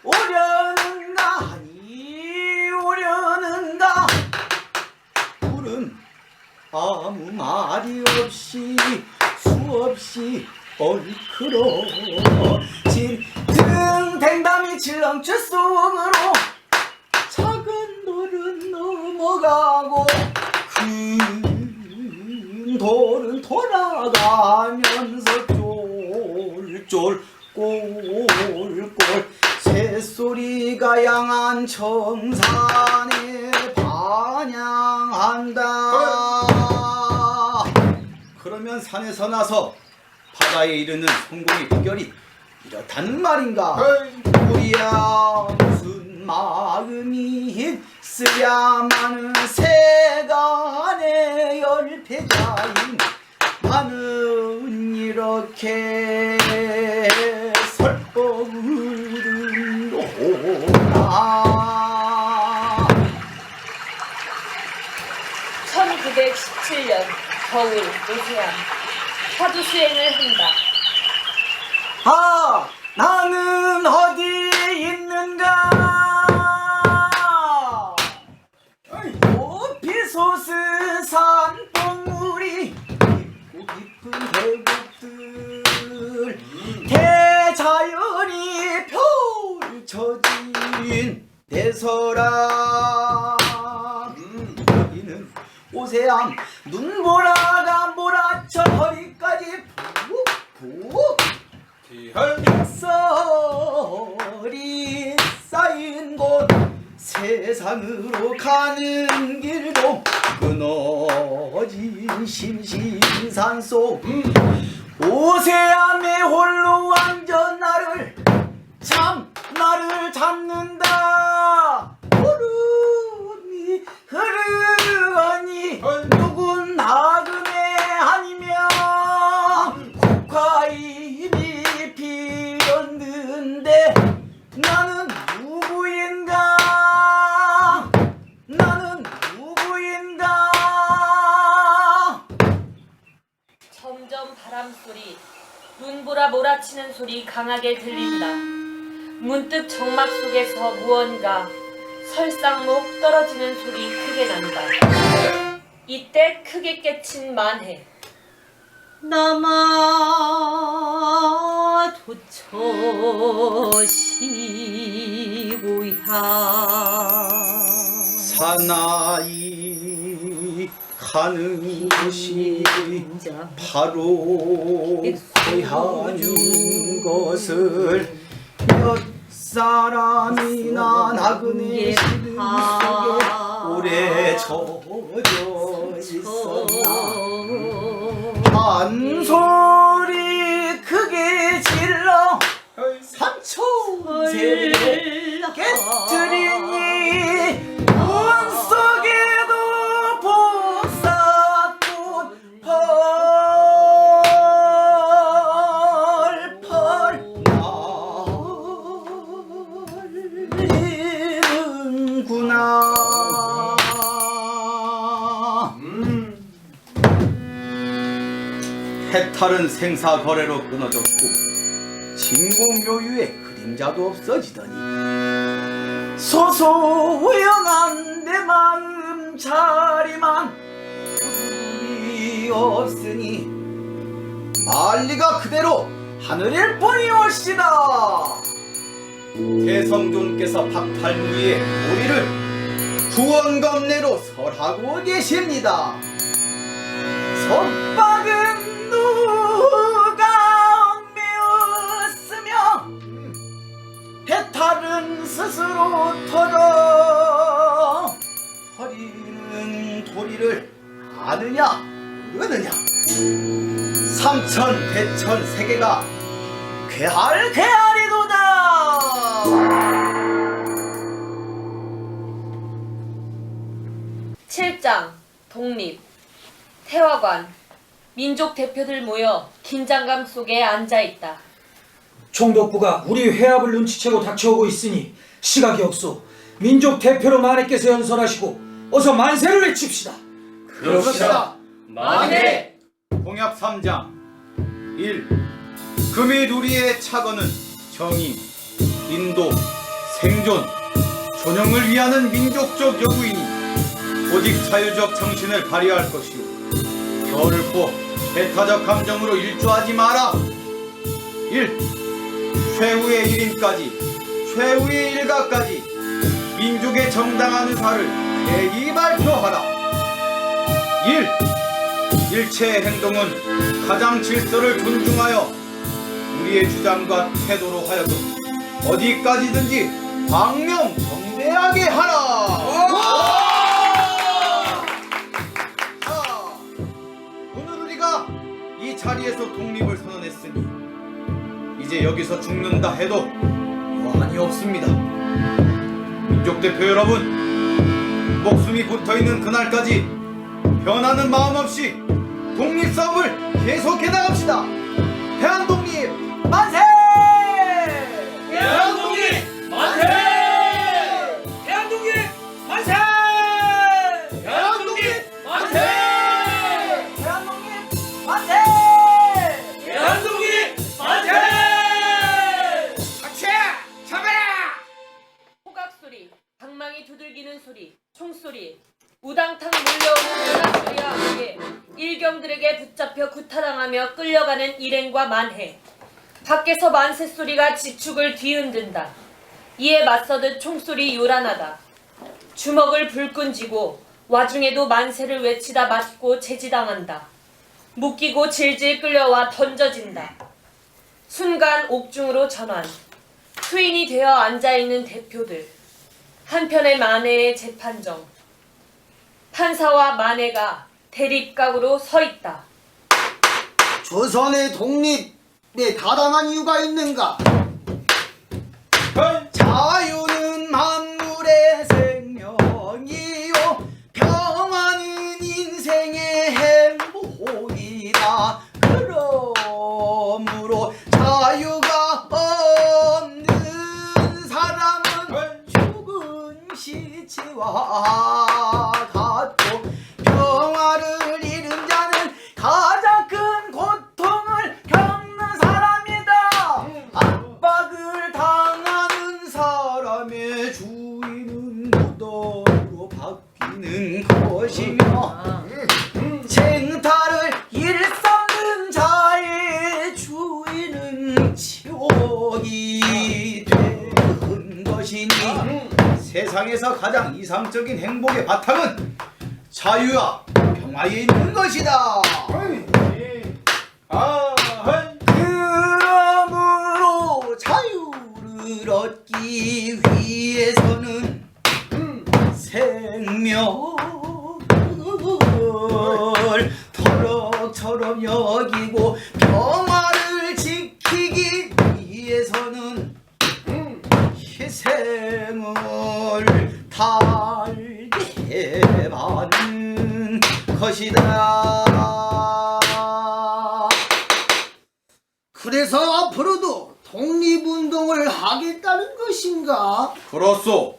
오려는가 아니 오려는가 둘은 아무 말이 없이 수없이 얼크러진 등댕담이 칠렁추 속으로 작은 돌은 넘어가고 큰 돌은 돌아가면서 쫄쫄 꼴꼴 새소리가 양한 청산에 반향한다. 그러면 산에서 나서 바다에 이르는 성공의 비결이 이렇다는 말인가? 우리야 무슨 마음이 있으야마는 세간의 열패자인 나는 이렇게 설법을 오나. 1917년 겨울 오세암 사주 수행을 한다. 아, 나는 어디에 있는가? 높이 솟은 산봉우리 깊고 깊은 계곡들 대자연이 펼쳐진 대서라. 여기는 오세암 눈보라가 몰아쳐 허리까지 푹푹 햇살이 쌓인 곳 세상으로 가는 길도 끊어진 심심산 속 오세암에 홀로 앉아 나를 잡는다. 구름이 흐르니 누군 나그네 아니면 국화잎이 피었는데 나는 누구인가? 나는 누구인가? 점점 바람소리, 눈보라 몰아치는 소리 강하게 들린다. 문득 정막 속에서 무언가 설상목 떨어지는 소리 크게 난다. 이때 크게 깨친 만해. 남아 도처시고야 사나이 가는 곳이 바로 고향인 것을 몇 사람이나 나그네 시름 속에 물에 젖어 있었나 한 소리 크게 질러 삼촌새 깨뜨리니 꿈속에도 보살꽃 펄펄 날리는구나. 해탈은 생사거래로 끊어졌고 진공묘유의 그림자도 없어지더니 소소영한 내 마음 자리만 구름이 없으니 만리가 그대로 하늘일 뿐이올시다. 대성존께서 박탈무의 우리를 구원검내로 설하고 계십니다. 손박은 누가 얽매었으며 해탈은 스스로 터져 허리는 도리를 아느냐 모르느냐. 삼천 대천 세계가 괴할괴할이도다. 칠장 독립 태화관 민족 대표들 모여 긴장감 속에 앉아있다. 총독부가 우리 회합을 눈치채고 닥쳐오고 있으니 시각이 없소. 민족 대표로 마네께서 연설하시고 어서 만세를 외칩시다. 그럽시다. 만세! 공약 3장 1. 금이 우리의 착언은 정의, 인도, 생존, 존영을 위하는 민족적 요구이니 오직 자유적 정신을 발휘할 것이오. 결코 배타적 감정으로 일조하지 마라. 1. 최후의 1인까지 최후의 일가까지 민족의 정당한 의사를 대기 발표하라. 1. 일체의 행동은 가장 질서를 존중하여 우리의 주장과 태도로 하여금 어디까지든지 광명정대하게 하라. 자, 오늘 우리가 이 자리에서 독립을 선언했으니 이제 여기서 죽는다 해도 여한이 없습니다. 민족대표 여러분, 목숨이 붙어있는 그날까지 변하는 마음 없이 독립싸움을 계속해 나갑시다. 대한독립 만세! 대한독립 만세! 대한독립 만세! 대한독립 만세! 대한독립 만세! 대한독립 만세! 호각소리, 방망이 두들기는 소리, 총소리, 우당탕 몰려오는 연합소리와 함께 일경들에게 붙잡혀 구타당하며 끌려가는 일행과 만해. 밖에서 만세소리가 지축을 뒤흔든다. 이에 맞서듯 총소리 요란하다. 주먹을 불끈 쥐고 와중에도 만세를 외치다 맞고 제지당한다. 묶이고 질질 끌려와 던져진다. 순간 옥중으로 전환. 투인이 되어 앉아있는 대표들. 한편의 만해의 재판정. 판사와 만해가 대립각으로 서 있다. 조선의 독립에 타당한 이유가 있는가? 자유는 만물의 생명이요 평화는 인생의 행복이다. 그러므로 자유가 없는 사람은 죽은 시체와 같고 평화를 잃은 자는 가장 큰 고통을 겪는 사람이다. 압박을 당하는 사람의 주인은 무덤으로 바뀌는 것이며 생타를 일삼는 자의 주인은 지옥이 되는 것이니 세상에서 가장 이상적인 행복의 바탕은 자유와 평화에 있는 것이다. 그러므로 자유를 얻기 위해서는 생명 여기고 평화를 지키기 위해서는 희생을 달게 해받는 것이다. 그래서 앞으로도 독립운동을 하겠다는 것인가? 그렇소.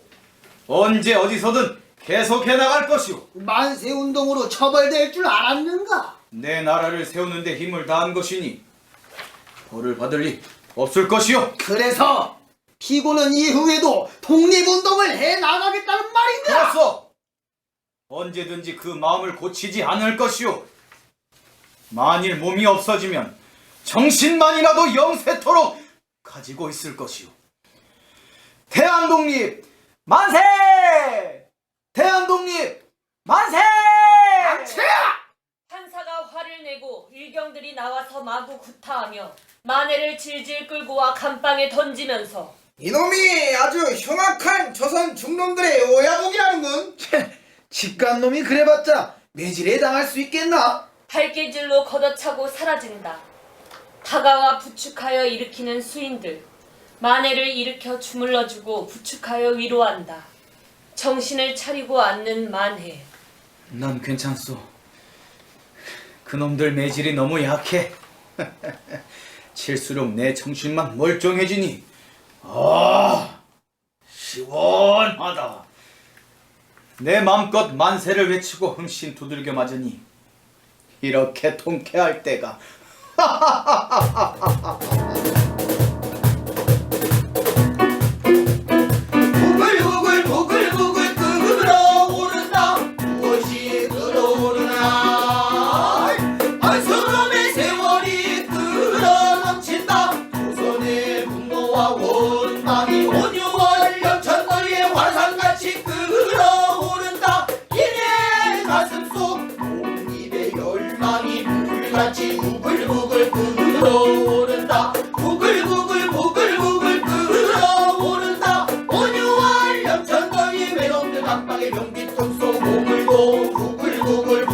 언제 어디서든 계속해 나갈 것이오. 만세운동으로 처벌될 줄 알았는가? 내 나라를 세우는 데 힘을 다한 것이니 벌을 받을 리 없을 것이오. 그래서 피고는 이후에도 독립운동을 해 나가겠다는 말인가? 그렇소. 언제든지 그 마음을 고치지 않을 것이오. 만일 몸이 없어지면 정신만이라도 영세토록 가지고 있을 것이오. 대한독립 만세! 대한독립 만세! 판사가 화를 내고 일경들이 나와서 마구 구타하며 마네를 질질 끌고 와 감방에 던지면서 이놈이 아주 흉악한 조선 중놈들의 오야복이라는군. 직간놈이 그래봤자 매질에 당할 수 있겠나? 발길질로 걷어차고 사라진다. 다가와 부축하여 일으키는 수인들, 마네를 일으켜 주물러주고 부축하여 위로한다. 정신을 차리고 앉는 만해. 난 괜찮소. 그놈들 매질이 너무 약해. 칠수록 내 정신만 멀쩡해지니 시원하다. 내 맘껏 만세를 외치고 흥신 두들겨 맞으니 이렇게 통쾌할 때가 부글부글 끓어오른다. 무엇이 끓어오르나. 안스러움의 세월이 끓어넘친다. 조선의 분노와 원망이 온유월 영천너의 화산같이 끓어오른다. 이내 가슴속 독립의 열망이 불같이 부글부글 끓어오른다. 부글부글 끓어오른다. 온유월 영천너의 외롭는 안방의 병기통 속 오물고 부글부글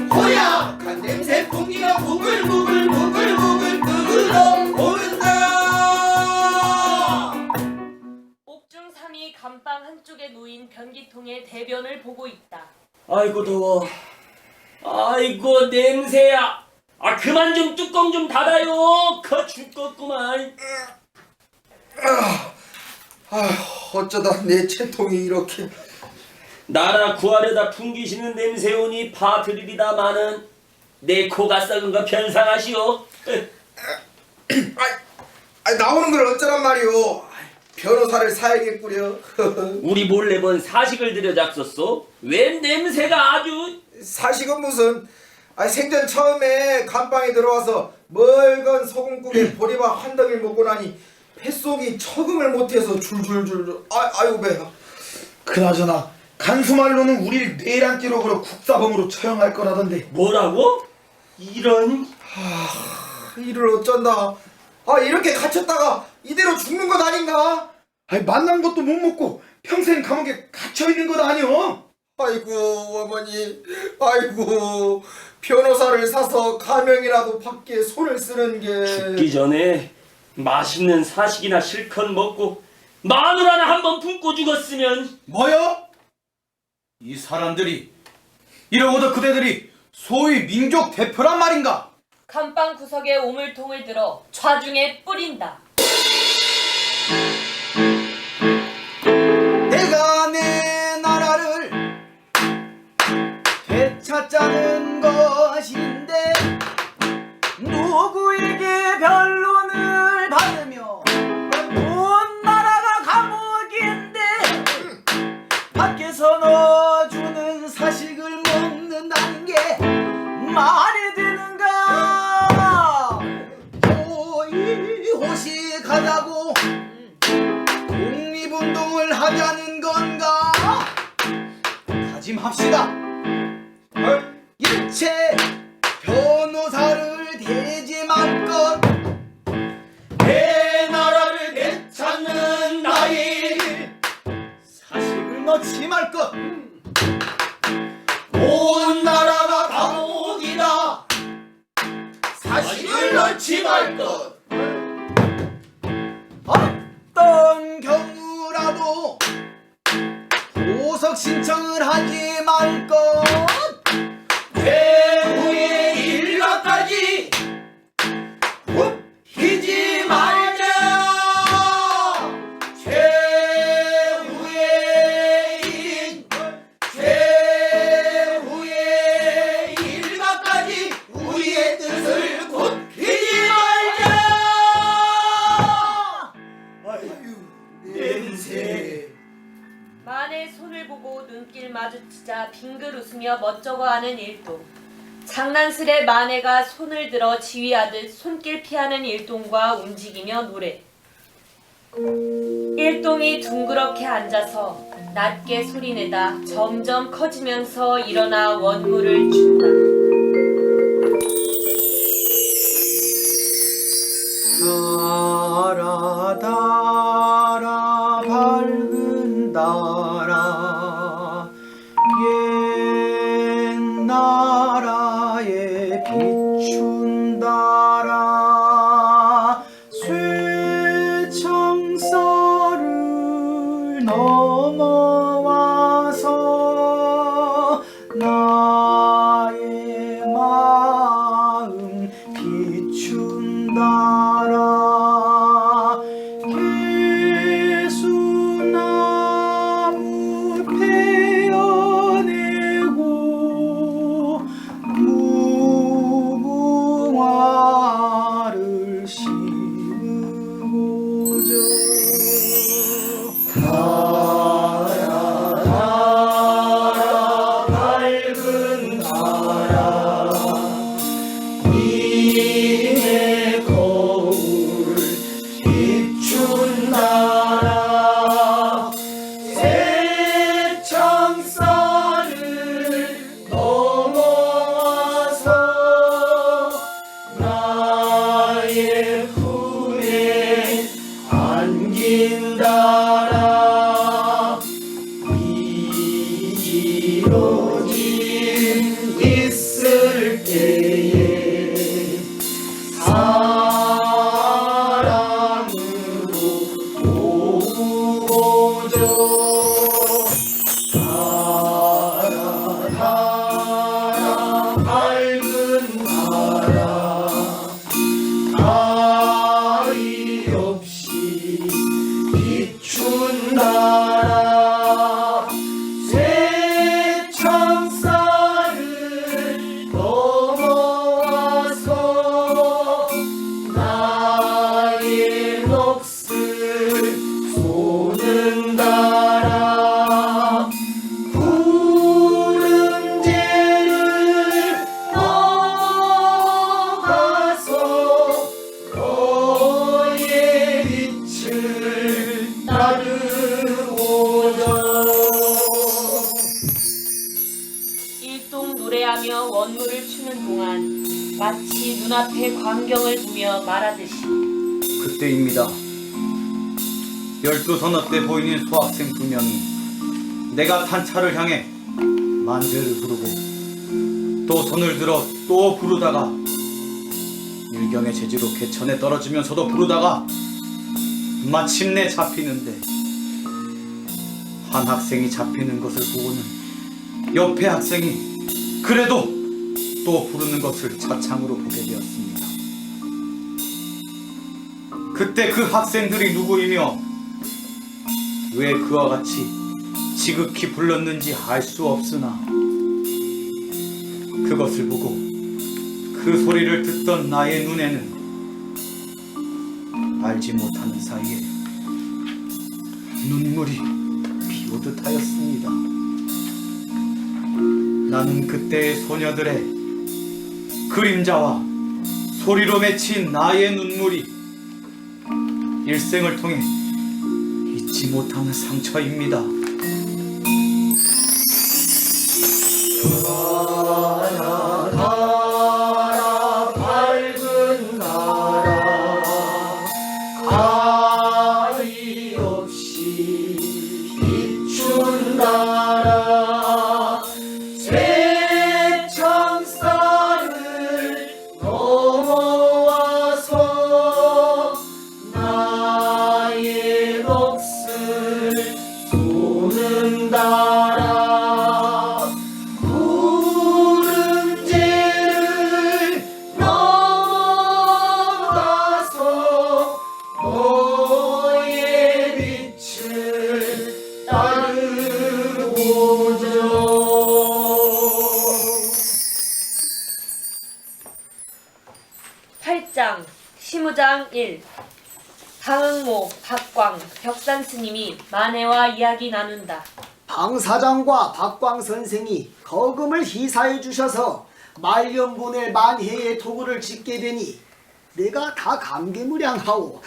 고약한 냄새 풍기가 부글부글 끓어오른다. 옥중삼이 감방 한쪽에 놓인 변기통의 대변을 보고 있다. 아이고 더워. 아이고 냄새야. 아 그만 좀 뚜껑 좀 닫아요. 거 죽겠구만. 어쩌다 내 채통이 이렇게. 나라 구하려다 풍기시는 냄새 오니 파드립이다마는 내 코가 썩은 거 변상하시오. 나오는 걸 어쩌란 말이오. 변호사를 사야겠구려. 우리 몰래 본 사식을 들여잡섰소. 웬 냄새가 아주. 사식은 무슨. 생전 처음에 감방에 들어와서 멀건 소금국에 보리밥 한 덩이 먹고 나니 뱃속이 적응을 못해서 줄줄줄. 아이고 배야. 그나저나 간수말로는 우리를 내란죄로 국사범으로 처형할 거라던데. 뭐라고? 이런. 이를 어쩐다. 이렇게 갇혔다가 이대로 죽는 것 아닌가? 만난 것도 못 먹고 평생 감옥에 갇혀있는 것 아니오? 아이고 어머니. 아이고 변호사를 사서 가명이라도 받기에 손을 쓰는 게. 죽기 전에 맛있는 사식이나 실컷 먹고 마늘 하나 한번 붓고 죽었으면. 뭐요? 이 사람들이 이러고도 그대들이 소위 민족 대표란 말인가? 감방 구석에 오물통을 들어 좌중에 뿌린다. 내가 내 나라를 되찾자는 것인데 누구에게 변론을 받으며 온 나라가 감옥인데 밖에서 넣어주는 사식을 먹는다는 게 말이 되는가? 호식하자고 독립운동을 하자는 건가? 다짐합시다. 일체 변호사를 대지 말 것. 내 나라를 되찾는 나의 사식을 넣지 말 것. 온 나라가 감옥이다. 넣지 말 것. 어떤 경우라도 보석 신청을 하지 말 것. 배후의 일각까지 웃기지 말자. 최후의 일각까지 우리의 뜻을 굽히지 말자. 아유, 냄새. 만의 손을 보고 눈길 마주치자 빙글 웃으며 멋쩍어하는 일동. 장난스레 마네가 손을 들어 지휘하듯 손길 피하는 일동과 움직이며 노래. 일동이 둥그렇게 앉아서 낮게 소리내다 점점 커지면서 일어나 원무를 춘다. 달아 달아 밝은 달아 옛나라에 비춘 달아 쇠청사를 넘어와서 나의 마음 비춘 달아 개수나무 베어내고 무궁화를 심으고자 달아 밝은 달아 이내 거울 비춘 달아 새청사를 넘어와서 나의 품에 안긴 달아 이루어진 있을 때에 사랑으로 오고자 달아 달아 밝은 달아 아이 없이 비춘 달아 새청사를 넘어와서 나의 넋을 쏘는 달아 구름재를 넘어가서 너의 빛을 따르고자 일동 노래하며 원무를 추는 동안 마치 눈앞의 광경을 보며 말하듯이 그때입니다. 12서너 때 보이는 수학생 2명이 내가 탄 차를 향해 만세를 부르고 또 손을 들어 또 부르다가 일경의 재지로 개천에 떨어지면서도 부르다가 마침내 잡히는데 한 학생이 잡히는 것을 보고는 옆에 학생이 그래도 또 부르는 것을 차창으로 보게 되었습니다. 그때 그 학생들이 누구이며 왜 그와 같이 지극히 불렀는지 알 수 없으나 그것을 보고 그 소리를 듣던 나의 눈에는 알지 못하는 사이에 눈물이 비오듯 하였습니다. 나는 그때의 소녀들의 그림자와 소리로 맺힌 나의 눈물이 일생을 통해 잊지 못하는 상처입니다. 달아 달아 밝은 달아 가위 없이 비춘 달아 새청사를 넘어와 시무장 1. 강흥모, 박광, 벽산 스님이 만해와 이야기 나눈다. 방 사장과 박광 선생이 거금을 희사해 주셔서 말년 보낼 만해의 도구를 짓게 되니 내가 다 감개무량하오.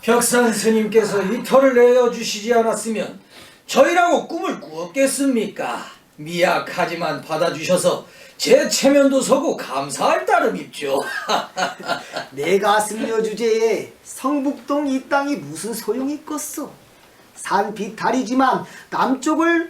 벽산 스님께서 이 터를 내어주시지 않았으면 저희라고 꿈을 꾸었겠습니까? 미약하지만 받아주셔서 제 체면도 서고 감사할 따름입죠. 내가 승려 주제에 성북동 이 땅이 무슨 소용이 있겠소? 산 비탈이지만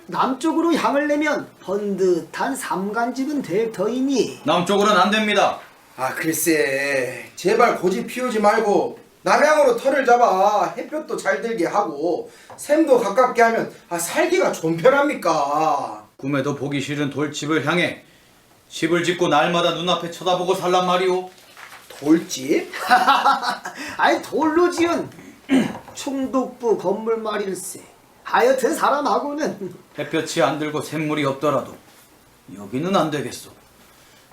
남쪽으로 향을 내면 번듯한 삼간집은 될 터이니. 남쪽으로는 안 됩니다. 아 글쎄 제발 고집 피우지 말고 남향으로 터를 잡아 햇볕도 잘 들게 하고 샘도 가깝게 하면 살기가 좀 편합니까? 꿈에도 보기 싫은 돌집을 향해 집을 짓고 날마다 눈앞에 쳐다보고 살란 말이오. 돌집? 아니 돌로 지은 충독부 건물 말일세. 하여튼 사람하고는 햇볕이 안 들고 샘물이 없더라도 여기는 안 되겠소.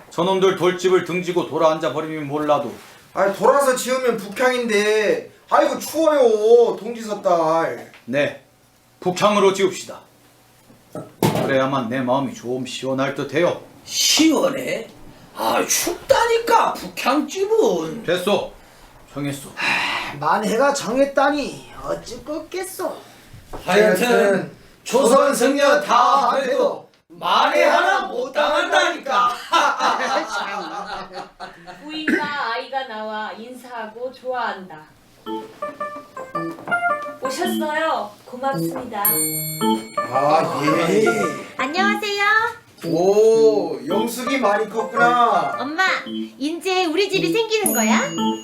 저놈들 돌집을 등지고 돌아앉아 버리면 몰라도 아니 돌아서 지으면 북향인데 아이고 추워요 동지섣달. 네, 북향으로 지읍시다. 그래야만 내 마음이 좀 시원할 듯해요. 시원해? 아 춥다니까 북향집은. 됐소. 정했소. 만해가 정했다니 어찌 꺾겠소. 하여튼 조선 승려 다 해도 만에 하나 못 당한다니까. 부인과 아이가 나와 인사하고 좋아한다. 오셨어요. 고맙습니다. 아 예. 안녕하세요. 오 영숙이 많이 컸구나. 엄마, 이제 우리 집이 생기는 거야?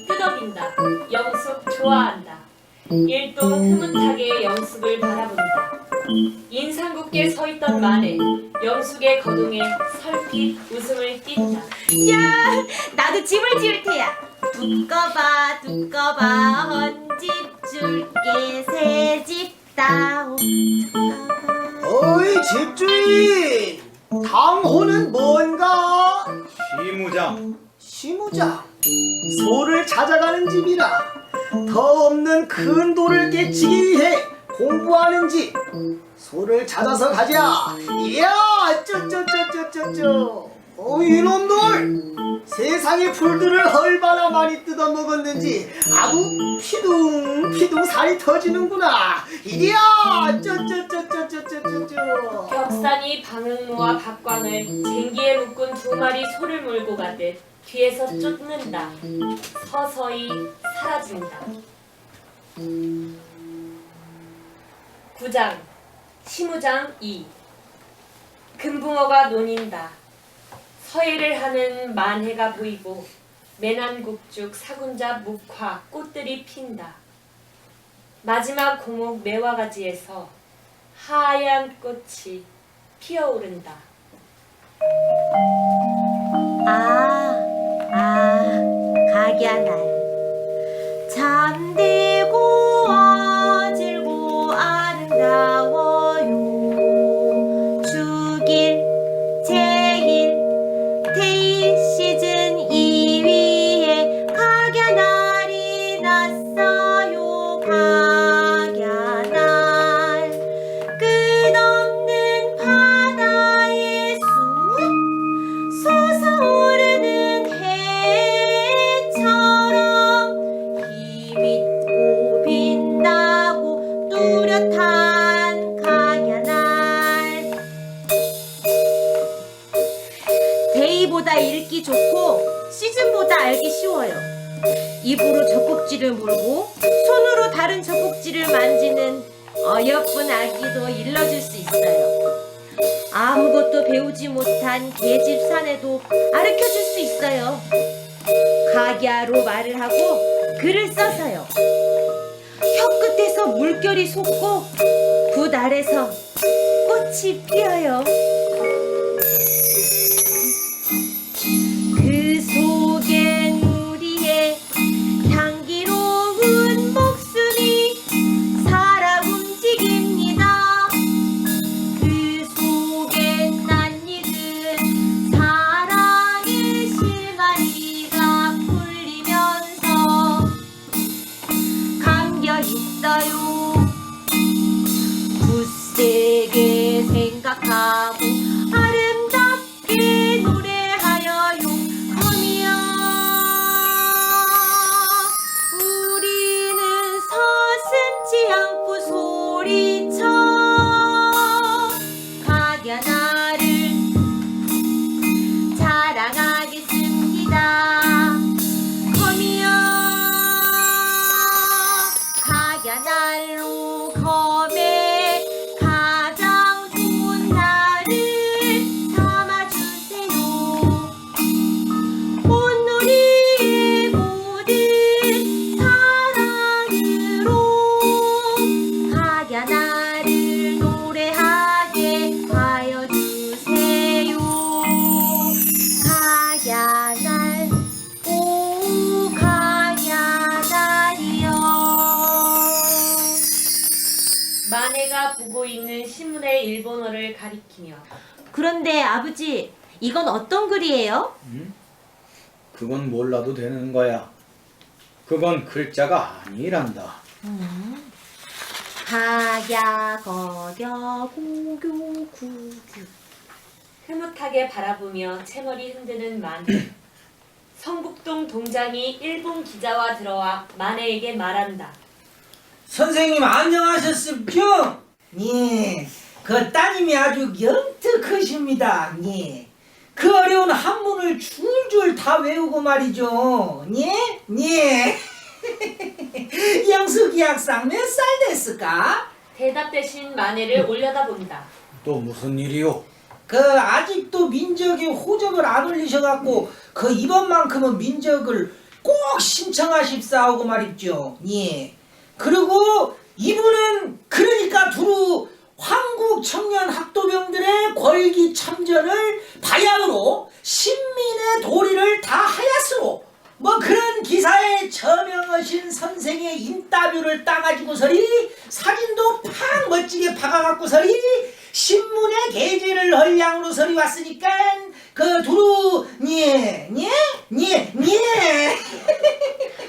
끄덕인다. 영숙 좋아한다. 일동 흐뭇하게 영숙을 바라본다. 인상 굳게 서있던 만에 영숙의 거동에 설핏 웃음을 띈다. 야, 나도 집을 지을 테야. 두꺼봐, 두꺼봐, 헌집 줄게, 새집 다오. 어이 집주인, 당호는 뭔가? 시무장. 시무장, 소를 찾아가는 집이라. 더 없는 큰 돌을 깨치기 위해 공부하는 집. 소를 찾아서 가자. 이야, 쪼쪼쪼쪼쪼쪼. 이놈들 세상의 풀들을 얼마나 많이 뜯어먹었는지 아주 피둥피둥 살이 터지는구나. 이리야, 쪼쪼쪼쪼쪼쪼쪼. 벽산이 방흥모와 박광을 쟁기에 묶은 두 마리 소를 몰고 가듯 뒤에서 쫓는다. 서서히 사라진다. 9장 시무장 2. 금붕어가 논인다. 서해를 하는 만해가 보이고 매난국죽 사군자 묵화 꽃들이 핀다. 마지막 고목 매화가지에서 하얀 꽃이 피어오른다. 각야날 잠들고 어질고 아름다워요. 주길 제일 태일 시즌 2위에 각야날이 났어요. 각야날 끝없는 바다의 숲 솟아오르는 해처럼 힘있고 빛나고 뚜렷한 각야날. 데이보다 읽기 좋고 시즌보다 알기 쉬워요. 입으로 젖꼭지를 물고 손으로 다른 젖꼭지를 만지는 어여쁜 아기도 일러줄 수 있어요. 아무것도 배우지 못한 계집 사내도 가르쳐줄 수 있어요. 각야로 말을 하고 글을 써서요. 혀끝에서 물결이 솟고 붓 아래서 꽃이 피어요. 그 속엔 우리의 향기로운 목숨이 살아 움직입니다. 그 속엔 낯익은 사랑의 실마리가 풀리면 들고 있는 신문의 일본어를 가리키며 그런데 아버지, 이건 어떤 글이에요? 그건 몰라도 되는 거야. 그건 글자가 아니란다. 하야 거려 고교 구규. 흐뭇하게 바라보며 채머리 흔드는 만해. 성북동 동장이 일본 기자와 들어와 만해에게 말한다. 선생님 안녕하셨습니까? 예, 그 따님이 아주 영특하십니다. 예, 그 어려운 한문을 줄줄 다 외우고 말이죠. 예, 예. 영숙이 학상 몇 살 됐을까? 대답 대신 만해를 올려다본다. 또 무슨 일이요? 그 아직도 민적이 호적을 안 올리셔갖고 그 이번만큼은 민적을 꼭 신청하십사하고 말입죠. 예. 그리고 이분은 그러니까 두루 황국 청년 학도병들의 권기 참전을 바양으로 신민의 도리를 다 하였으로 뭐 그런 기사에 저명하신 선생의 인터뷰를 따가지고서리 사진도 팍 멋지게 박아갖고서리 신문에 게재를 할 양으로 서리 왔으니까 그 두루 예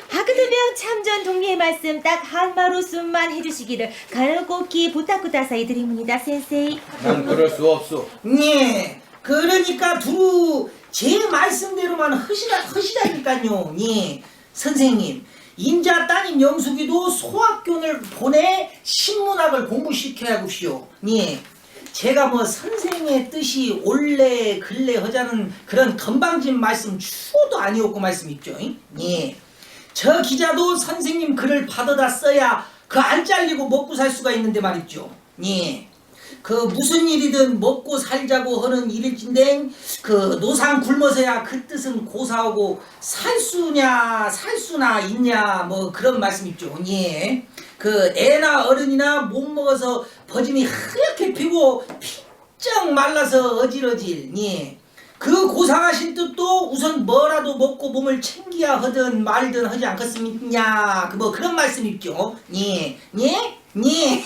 학도병 참전 동리의 말씀 딱 한마로씀만 해주시기를 간곡히 부탁구다사이 드립니다, 센세이. 난 그럴 수 없소. 예, 그러니까 두루 제 말씀대로만 허시다니까요. 예, 선생님, 인자 따님 영숙이도 소학교를 보내 신문학을 공부시켜야겠시오. 예, 제가 뭐 선생의 뜻이 올래 근래 하자는 그런 건방진 말씀 추도 아니었고 말씀 있죠. 예, 저 기자도 선생님 글을 받아다 써야 그 안 잘리고 먹고 살 수가 있는데 말이죠. 예. 그 무슨 일이든 먹고 살자고 하는 일일진데 그 노상 굶어서야 그 뜻은 고사하고 살수나 있냐 뭐 그런 말씀 있죠. 예. 그 애나 어른이나 못 먹어서 버짐이 하얗게 피고 피쩍 말라서 어질어질. 예. 그 고상하신 뜻도 우선 뭐라도 먹고 몸을 챙겨야 하든 말든 하지 않겠습니까? 그 뭐 그런 말씀 있죠. 예. 예. 예.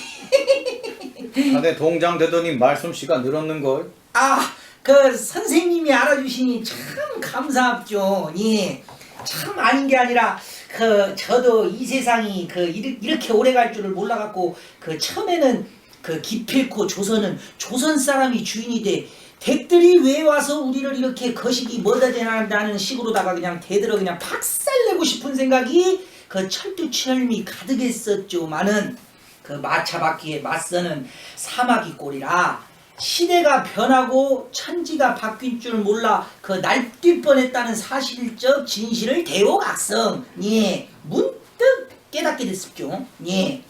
자네 동장 되더니 말솜씨가 늘었는걸. 아, 그 선생님이 알아주시니 참 감사합죠. 예, 참 아닌 게 아니라 그 저도 이 세상이 그 이렇게 오래 갈 줄을 몰라갖고 그 처음에는 그 기필코 조선은 조선 사람이 주인이 돼 댁들이 왜 와서 우리를 이렇게 거시기 뭐다 대한다는 식으로다가 그냥 대들어 그냥 박살내고 싶은 생각이 그 철두철미 가득했었죠만은 그 마차바퀴에 맞서는 사마귀 꼴이라 시대가 변하고 천지가 바뀐 줄 몰라 그 날뛸 뻔했다는 사실적 진실을 대오각성 예 문득 깨닫게 됐습죠. 예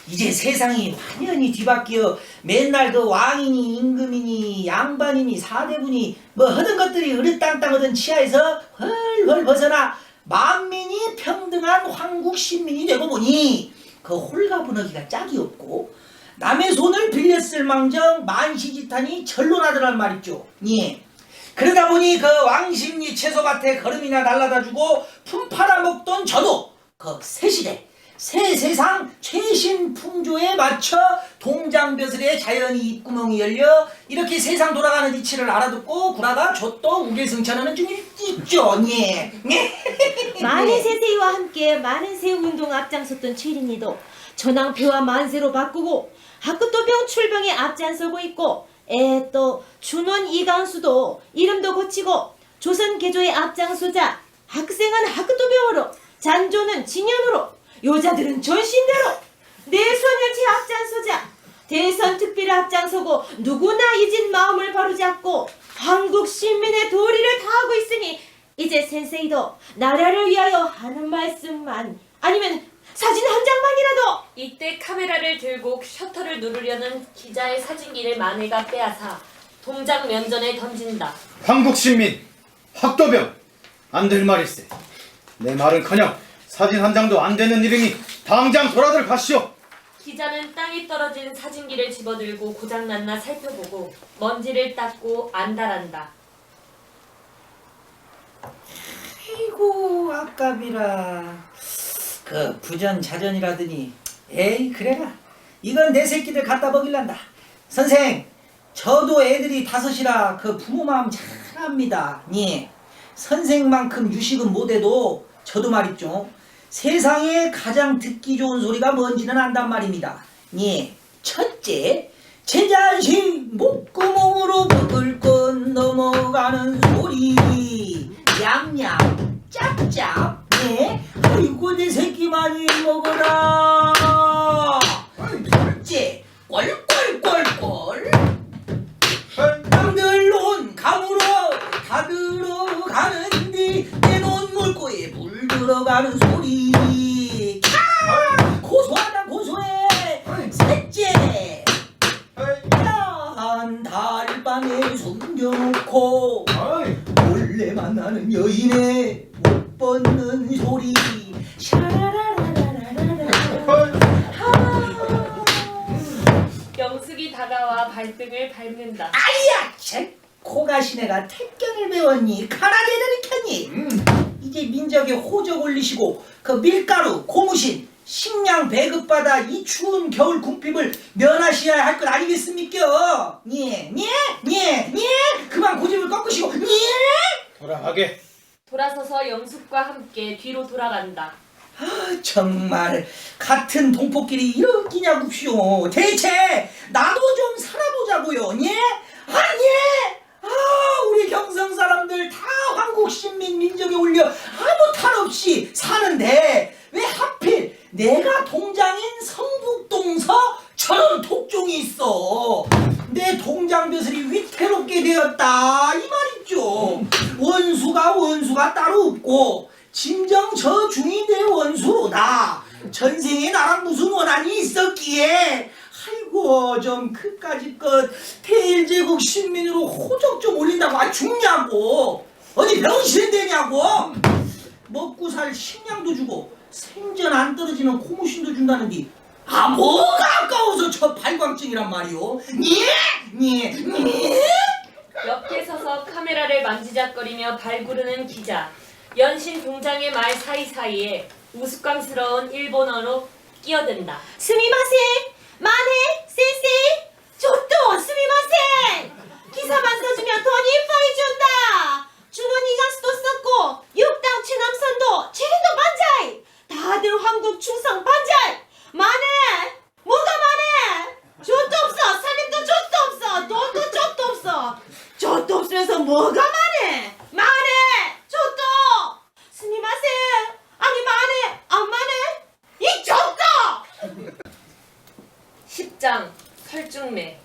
이제 세상이 완전히 뒤바뀌어 맨날 그 왕이니 임금이니 양반이니 사대분이 뭐 하던 것들이 으릇땅땅 하던 치하에서 헐헐 벗어나 만민이 평등한 황국 신민이 되고 보니 그 홀가분하기가 짝이 없고 남의 손을 빌렸을 망정 만시지탄이 절로 나더란 말이죠. 예. 그러다 보니 그 왕십리 채소밭에 거름이나 날라다주고 품 팔아먹던 저도 그 새시대 새 세상 최신 풍조에 맞춰 동장벼슬에 자연히 입구멍이 열려 이렇게 세상 돌아가는 이치를 알아듣고 구라가 좆도 우계승천하는 중이 있죠. 예. 만해 세세이와 함께 많은 세운동 앞장섰던 최린이도 전황표와 만세로 바꾸고 학급도병 출병에 앞장서고 있고 또 준원 이강수도 이름도 고치고 조선 개조의 앞장서자 학생은 학급도병으로 잔조는 진연으로 여자들은 전신대로 내소멸치 앞장서자 대선 특비를 앞장서고 누구나 잊은 마음을 바로잡고 한국 시민의 도리를 다하고 있으니 이제 센세이도 나라를 위하여 하는 말씀만 아니면 사진 한 장만이라도. 이때 카메라를 들고 셔터를 누르려는 기자의 사진기를 만해가 빼앗아 동장 면전에 던진다. 황국신민, 학도병, 안 될 말일세. 내 말은커녕 사진 한 장도 안 되는 일이니 당장 돌아들 가시오. 기자는 땅에 떨어진 사진기를 집어들고 고장났나 살펴보고 먼지를 닦고 안달한다. 아이고 아깝이라 그 부전자전이라더니 에이 그래라 이건 내 새끼들 갖다 먹일란다. 선생, 저도 애들이 5이라 그 부모 마음 잘 압니다. 예. 선생만큼 유식은 못해도 저도 말있죠. 세상에 가장 듣기 좋은 소리가 뭔지는 안단 말입니다. 예. 첫째, 제 자신 목구멍으로 먹을것 넘어가는 소리. 얌얌, 짭짭. 예. 아이고 내 새끼 많이 먹어라. 둘째, 꼴꼴꼴꼴. 남들 론 감으로 다 들어가는데 내 논 물고에 물 들어가는 소리. 캬! 고소하다 고소해. 셋째, 야한 달밤에 숨겨놓고 몰래 만나는 여인의 못 벗는 소리. 영숙이 다가와 발등을 밟는다. 아이야! 제 코가시네가 택견을 배웠니? 카라데를 익혔니? 이제 민족에 호적 올리시고 그 밀가루, 고무신, 식량 배급받아 이 추운 겨울 궁핍을 면하셔야 할 것 아니겠습니까? 예, 예, 예, 예! 그만 고집을 꺾으시고 예! 돌아가게. 돌아서서 영숙과 함께 뒤로 돌아간다. 아, 정말 같은 동포끼리 이런 끼냐고쇼. 대체 나도 좀 살아보자고요. 예? 아니! 아, 우리 경성 사람들 다 한국 신민 민족에 올려 아무 탈 없이 사는데 왜 하필 내가 동장인 성북동서 저런 독종이 있어. 내 동장 벼슬이 위태롭게 되었다 이 말이죠. 원수가 따로 없고 진정 저 중이 내 원수로다. 전생에 나랑 무슨 원한이 있었기에 아이고 좀 그까짓 것 태일제국 신민으로 호적 좀 올린다고 아 죽냐고. 어디 병신 되냐고. 먹고 살 식량도 주고 생전 안 떨어지는 고무신도 준다는데 아 뭐가 아까워서 저 발광증이란 말이오. 예? 옆에 서서 카메라를 만지작거리며 발구르는 기자. 연신 동장의 말 사이사이에 우스꽝스러운 일본어로 끼어든다. 스미마셍! 마네! 센세이! 저또 스미마셍! 기사만 써주면 돈 이빠이 준다! 준원이 장수도 썼고 육당 최남선도 체린도 반자이! 다들 한국 충성 반자이! 마네! 뭐가 마네! 저도 없어! 살림도 저도 없어! 돈도 저도 없어! 저도 없으면서 뭐가 마네! 마네! 저도! 스미마셍! 아니 마네! 안 마네? 이 저도! 10장 설중매.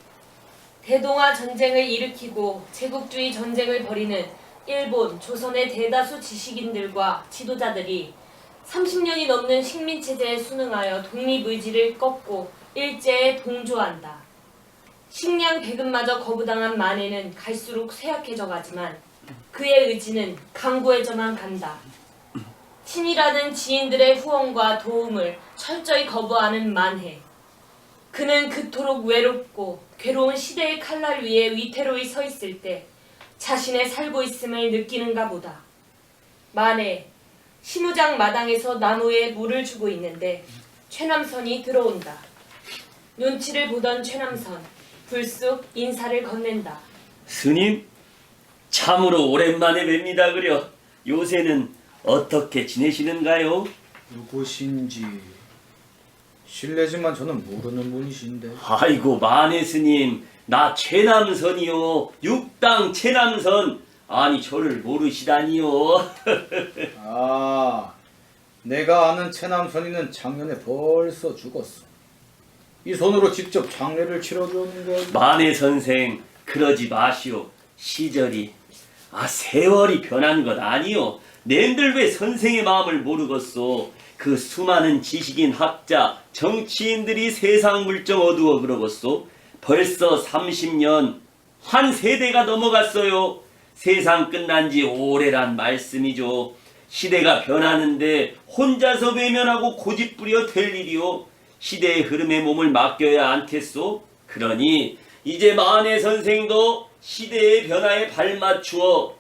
대동아 전쟁을 일으키고 제국주의 전쟁을 벌이는 일본, 조선의 대다수 지식인들과 지도자들이 30년이 넘는 식민체제에 순응하여 독립의지를 꺾고 일제에 동조한다. 식량 배급마저 거부당한 만해는 갈수록 쇠약해져 가지만 그의 의지는 강고해져만 간다. 친이라는 지인들의 후원과 도움을 철저히 거부하는 만해. 그는 그토록 외롭고 괴로운 시대의 칼날 위에 위태로이 서 있을 때 자신의 살고 있음을 느끼는가 보다. 만해 신우장 마당에서 나무에 물을 주고 있는데 최남선이 들어온다. 눈치를 보던 최남선 불쑥 인사를 건넨다. 스님, 참으로 오랜만에 뵙니다 그려. 요새는 어떻게 지내시는가요? 누구신지 실례지만 저는 모르는 분이신데. 아이고 만해 스님, 나 최남선이요. 육당 최남선. 아니 저를 모르시다니요. 아, 내가 아는 최남선이는 작년에 벌써 죽었어. 이 손으로 직접 장례를 치러주는 거야. 만해 선생, 그러지 마시오. 시절이 세월이 변한 것 아니요. 낸들 왜 선생의 마음을 모르겠소. 그 수많은 지식인, 학자, 정치인들이 세상 물정 어두워 그러겠소. 벌써 30년, 한 세대가 넘어갔어요. 세상 끝난 지 오래란 말씀이죠. 시대가 변하는데 혼자서 외면하고 고집부려 될 일이요. 시대의 흐름에 몸을 맡겨야 않겠소? 그러니 이제 만해 선생도 시대의 변화에 발맞추어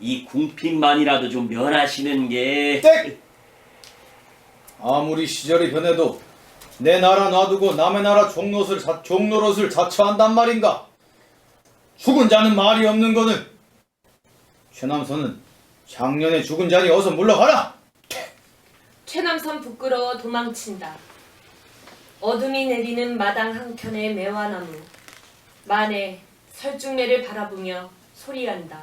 이 궁핍만이라도 좀 면하시는 게. 땡! 아무리 시절이 변해도 내 나라 놔두고 남의 나라 종노릇을 자처한단 말인가? 죽은 자는 말이 없는 거는. 최남선은 작년에 죽은 자니 어서 물러가라. 최남선 부끄러워 도망친다. 어둠이 내리는 마당 한켠의 매화나무. 만에 설중매를 바라보며 소리한다.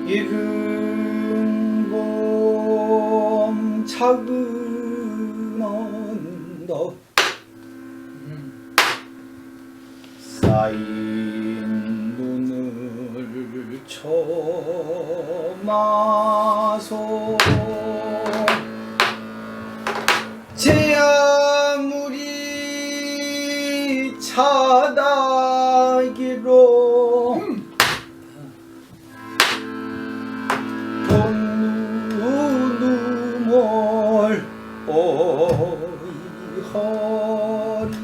익은 봄 작은 언덕 쌓인 눈을 쳐마소 제 아무리 차다기로 눈물 오이허리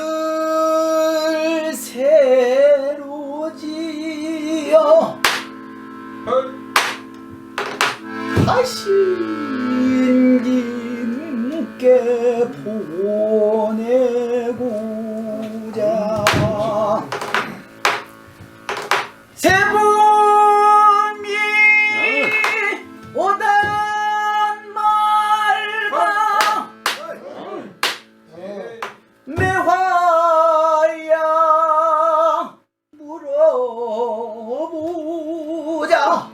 봄옷을 새로 지어 다시 인김께 보내고자 세분이 오단 말과 매화야 물어보자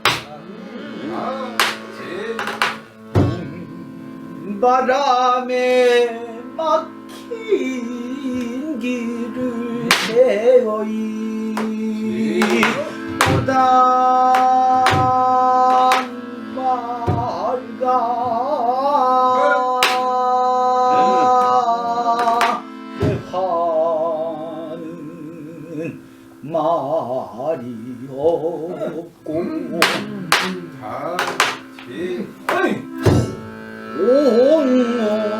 바람에 막힌 길을 세어이 오단 말과 내 화는 말이 없고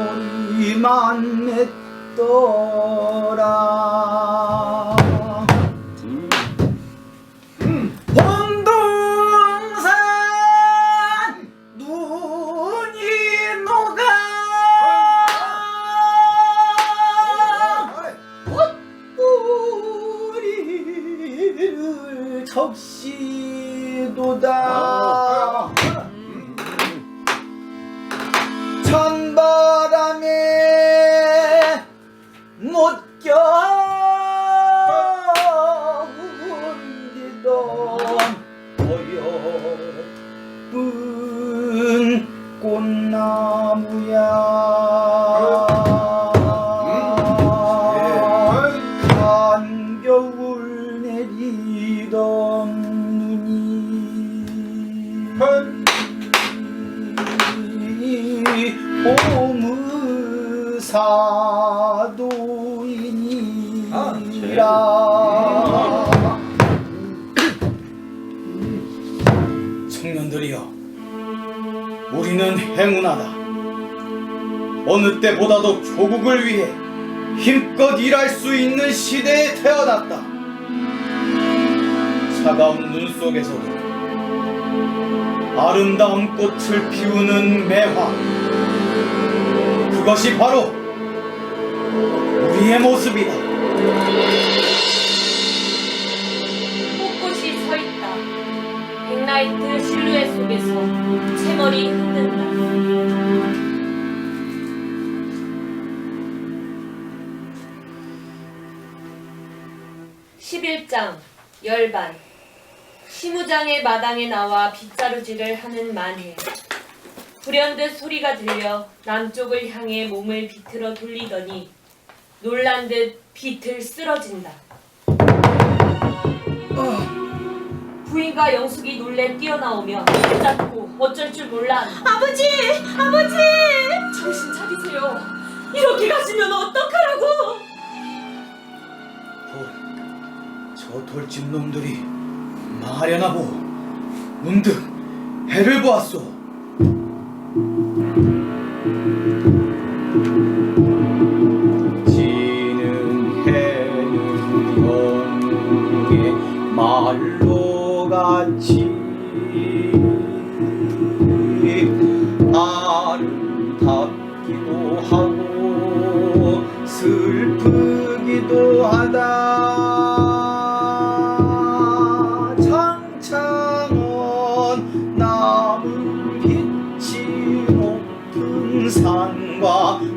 온몸이만 맺더라 본동산 눈이 녹아 꽃뿌리를 적시도다 찬바람에 못 견디던 어여쁜 꽃나무야 한겨울 내리던 눈이 오무사도이니라 청년들이여 우리는 행운하다 어느 때보다도 조국을 위해 힘껏 일할 수 있는 시대에 태어났다 차가운 눈 속에서도 아름다운 꽃을 피우는 매화 그것이 바로 우리의 모습이다 꽃꽃이 서있다. 백라이트 실루엣 속에서 채머리 흔든다. 11장 열반 시무장의 마당에 나와 빗자루질을 하는 만해 불현듯 소리가 들려 남쪽을 향해 몸을 비틀어 돌리더니 놀란 듯 비틀 쓰러진다. 부인과 영숙이 놀래 뛰어나오며 손잡고 어쩔 줄 몰라 한다. 아버지! 아버지! 정신 차리세요. 이렇게 가시면 어떡하라고? 저 돌집 놈들이 마련하고 문득 해를 보았소 지는 해는 영웅의 말로 같이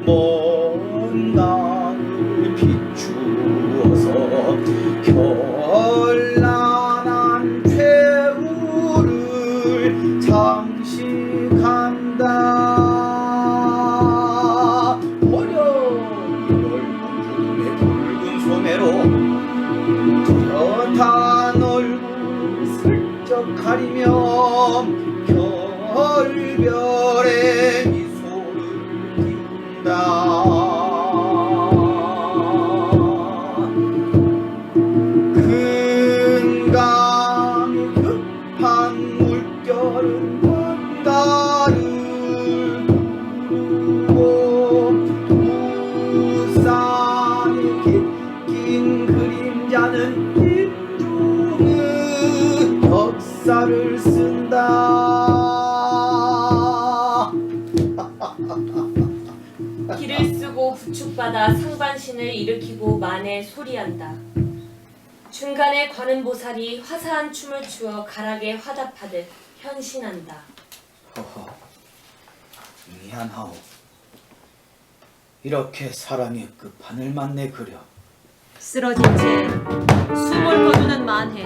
먼 강을 비추어서 현란한 최후를 장식한다. 어려운 넓은 구름의 붉은 소매로 뚜렷한 얼굴 슬쩍 가리며 별별의 미소를 띈다. 큰 강의 급한 물결은 바다를 부르고 우산에 긴 그림자는 인종의 역사를 쓴다. 길을 쓰고 부축받아 상반신을 일으키고 만에 소리한다. 중간에 관음보살이 화사한 춤을 추어 가락에 화답하듯 현신한다. 허허, 미안하오. 이렇게 사랑의 끝판을 맞네 그려. 쓰러진 채 숨을 거두는 만해,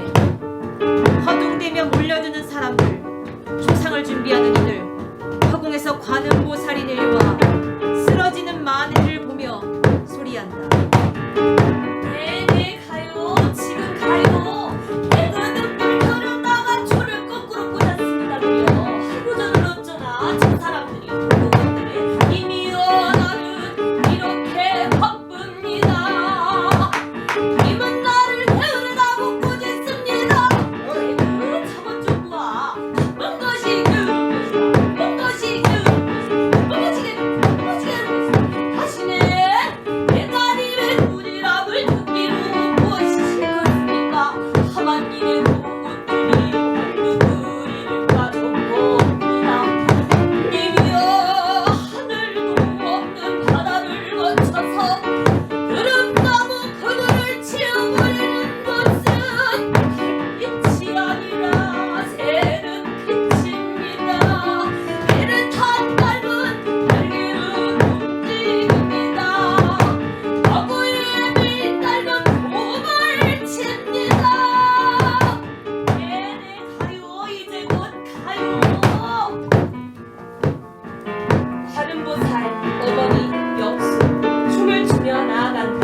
허둥대며 몰려드는 사람들, 조상을 준비하는 이들, 화공에서 관음보살이 내려와 쓰러지는 만해를 보며 소리한다. 네네 가요. 지금 가요. 애들은 불편을 나가 초를 거꾸로 꽂았습니다며. 아이고 저는 어쩌나 저 사람들이 그것들의 이미여 나는 이렇게 바쁩니다. 님은 나를 태우려다고 꼬집습니다. 아이고 저것 좀 봐. 바쁜 것이 바쁜 것이 하시네. 내가 님의 부지람을 듣기로 무엇이실 것입니까? 하만님의 공군들이 누구리를까 적봅니다. 님이여 하늘도 없는 바다를 거쳐서 구름나무 그늘을 치워버리는 것은 빛이 아니라 새는 빛입니다. 배를 탄 달은 날개는 움직입니다. 어구의 빛달면 봄을 칩니다. 네네 가요. 이제 곧 가요. 관음보살 어머니 역수 춤을 추며 나아간다.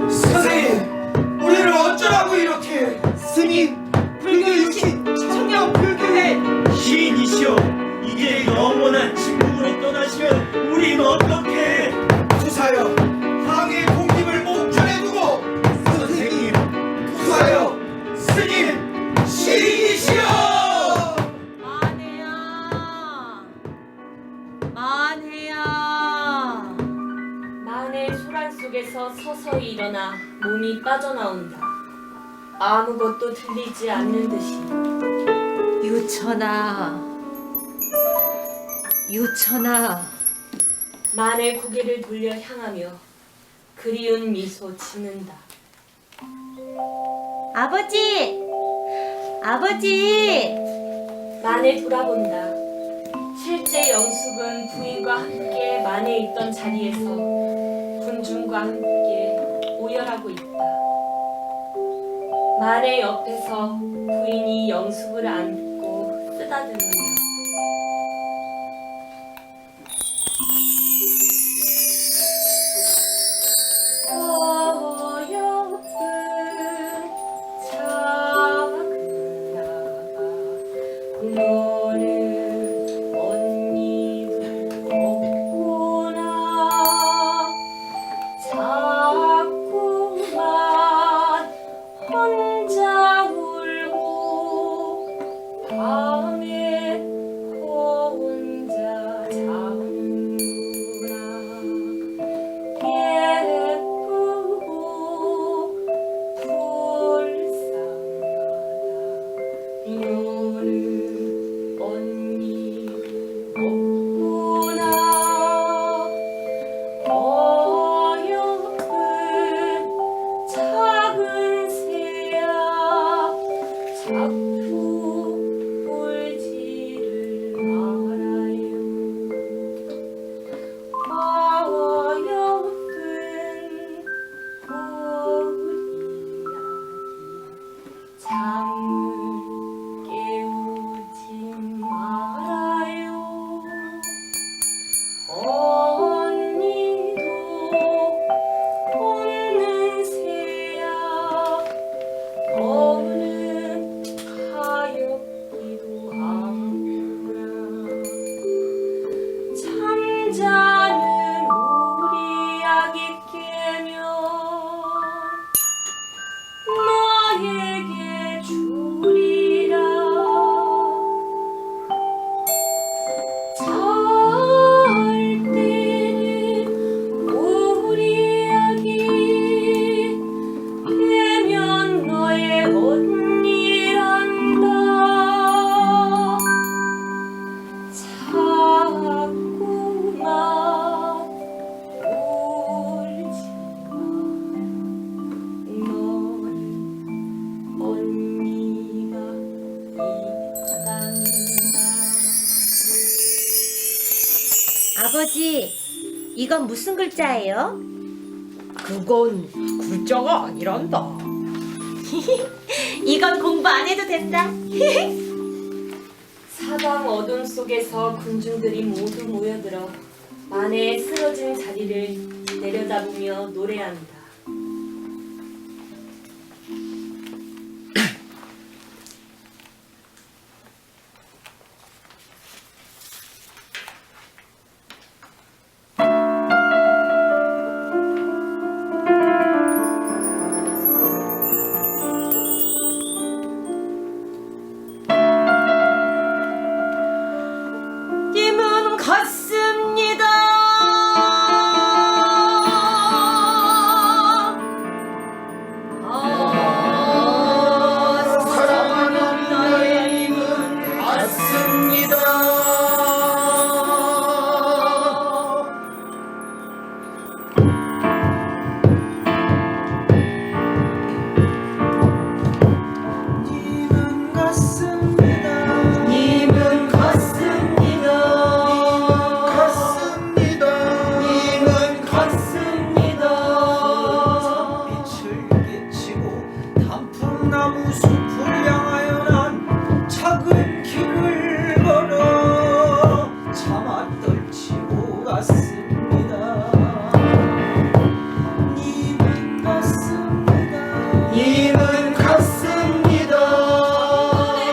선생님, 우리를 어쩌라고 이렇게? 스님, 불교 유신 청년 불교회 시인이시여, 이제 영원한 침묵으로 떠나시면 우린 어떻게? 투사여, 항해 공님을 목전에 두고 선생님, 투사여, 스님, 시인이시여! 만해야. 만해 소란 속에서 서서히 일어나 몸이 빠져나온다. 아무것도 들리지 않는 듯이. 유천아, 유천아. 만해 고개를 돌려 향하며 그리운 미소 짓는다. 아버지! 아버지! 만해 돌아본다. 실제 영숙은 부인과 함께 만에 있던 자리에서 군중과 함께 오열하고 있다. 만의 옆에서 부인이 영숙을 안고 쓰다듬으며 어여쁜 작은 나가 너는 언니도 없구나. 자꾸만 혼자 울고 밤에 아버지, 이건 무슨 글자예요? 그건 글자가 아니란다. 이건 공부 안 해도 된다. 사방 어둠 속에서 군중들이 모두 모여들어 만에 쓰러진 자리를 내려다보며 노래한다. 님은 같습니다. 사랑하는 나의 힘은 같습니다. 님은 같습니다. 님은 같습니다. 님은 같습니다. 빛을 비치고 단풍나무 숲을 향하여 난 작은 길을 걸어 차마 떨치고 갔습니다. 님은 같습니다. 님은 같습니다.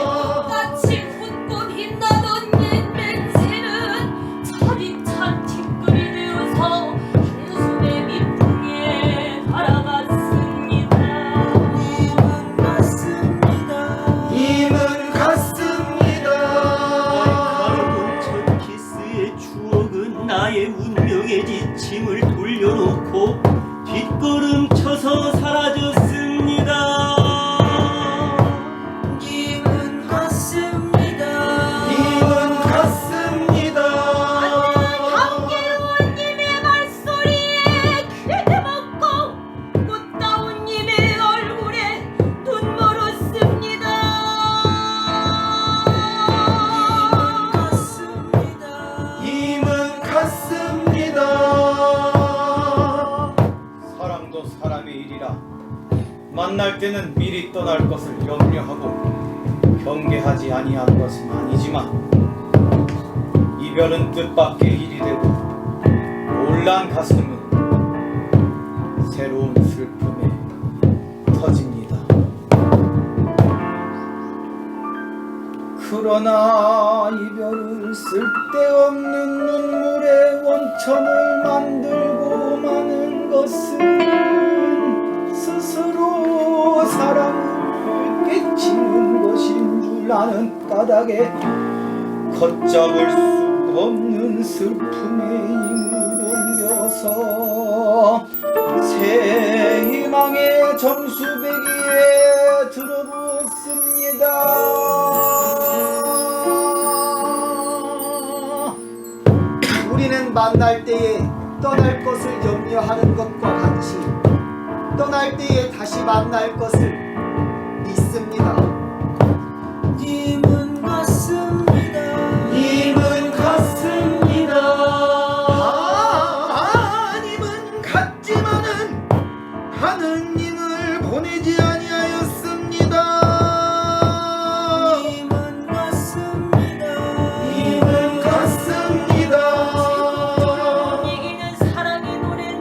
꽃같이 웃고 빛나던 옛 맹세는 차디찬 티끌이 되어서 한숨의 밑둥에 달아갔습니다. 님은 같습니다. 님은 같습니다. 날카로운 첫 키스의 추억은 나의 운명의 지침을 돌려놓고 뒷걸음 쳐서 사라졌습니다. 님은 같습니다. 님은 같습니다. 향기로운 님의 말소리에 귀대먹고 꽃다운 님의 얼굴에 눈 멀었습니다. 님은 같습니다. 사랑도 사람의 일이라 만날 때는 미리 떠날 것을 염려하고 경계하지 아니한 것은 아니지만 이별은 뜻밖의 일이 되고 놀란 가슴은 새로운 슬픔에 터집니다. 그러나 이별은 쓸데없는 눈물의 원천을 만들고 마는 것은 스스로 사랑을 깨치는 것인 줄 아는 까닭에 걷잡을 수 없는 슬픔의 힘을 옮겨서 새 희망의 정수배기에 들어부었습니다. 우리는 만날 때에 떠날 것을 염려하는 것과 같이 떠날 때에 다시 만날 것을 믿습니다. 님은 같습니다. 님은 같습니다. 님은 같지만은 하느님을 보내지 아니하였습니다. 님은 같습니다. 님은 같습니다. 이기는 사랑의 노래는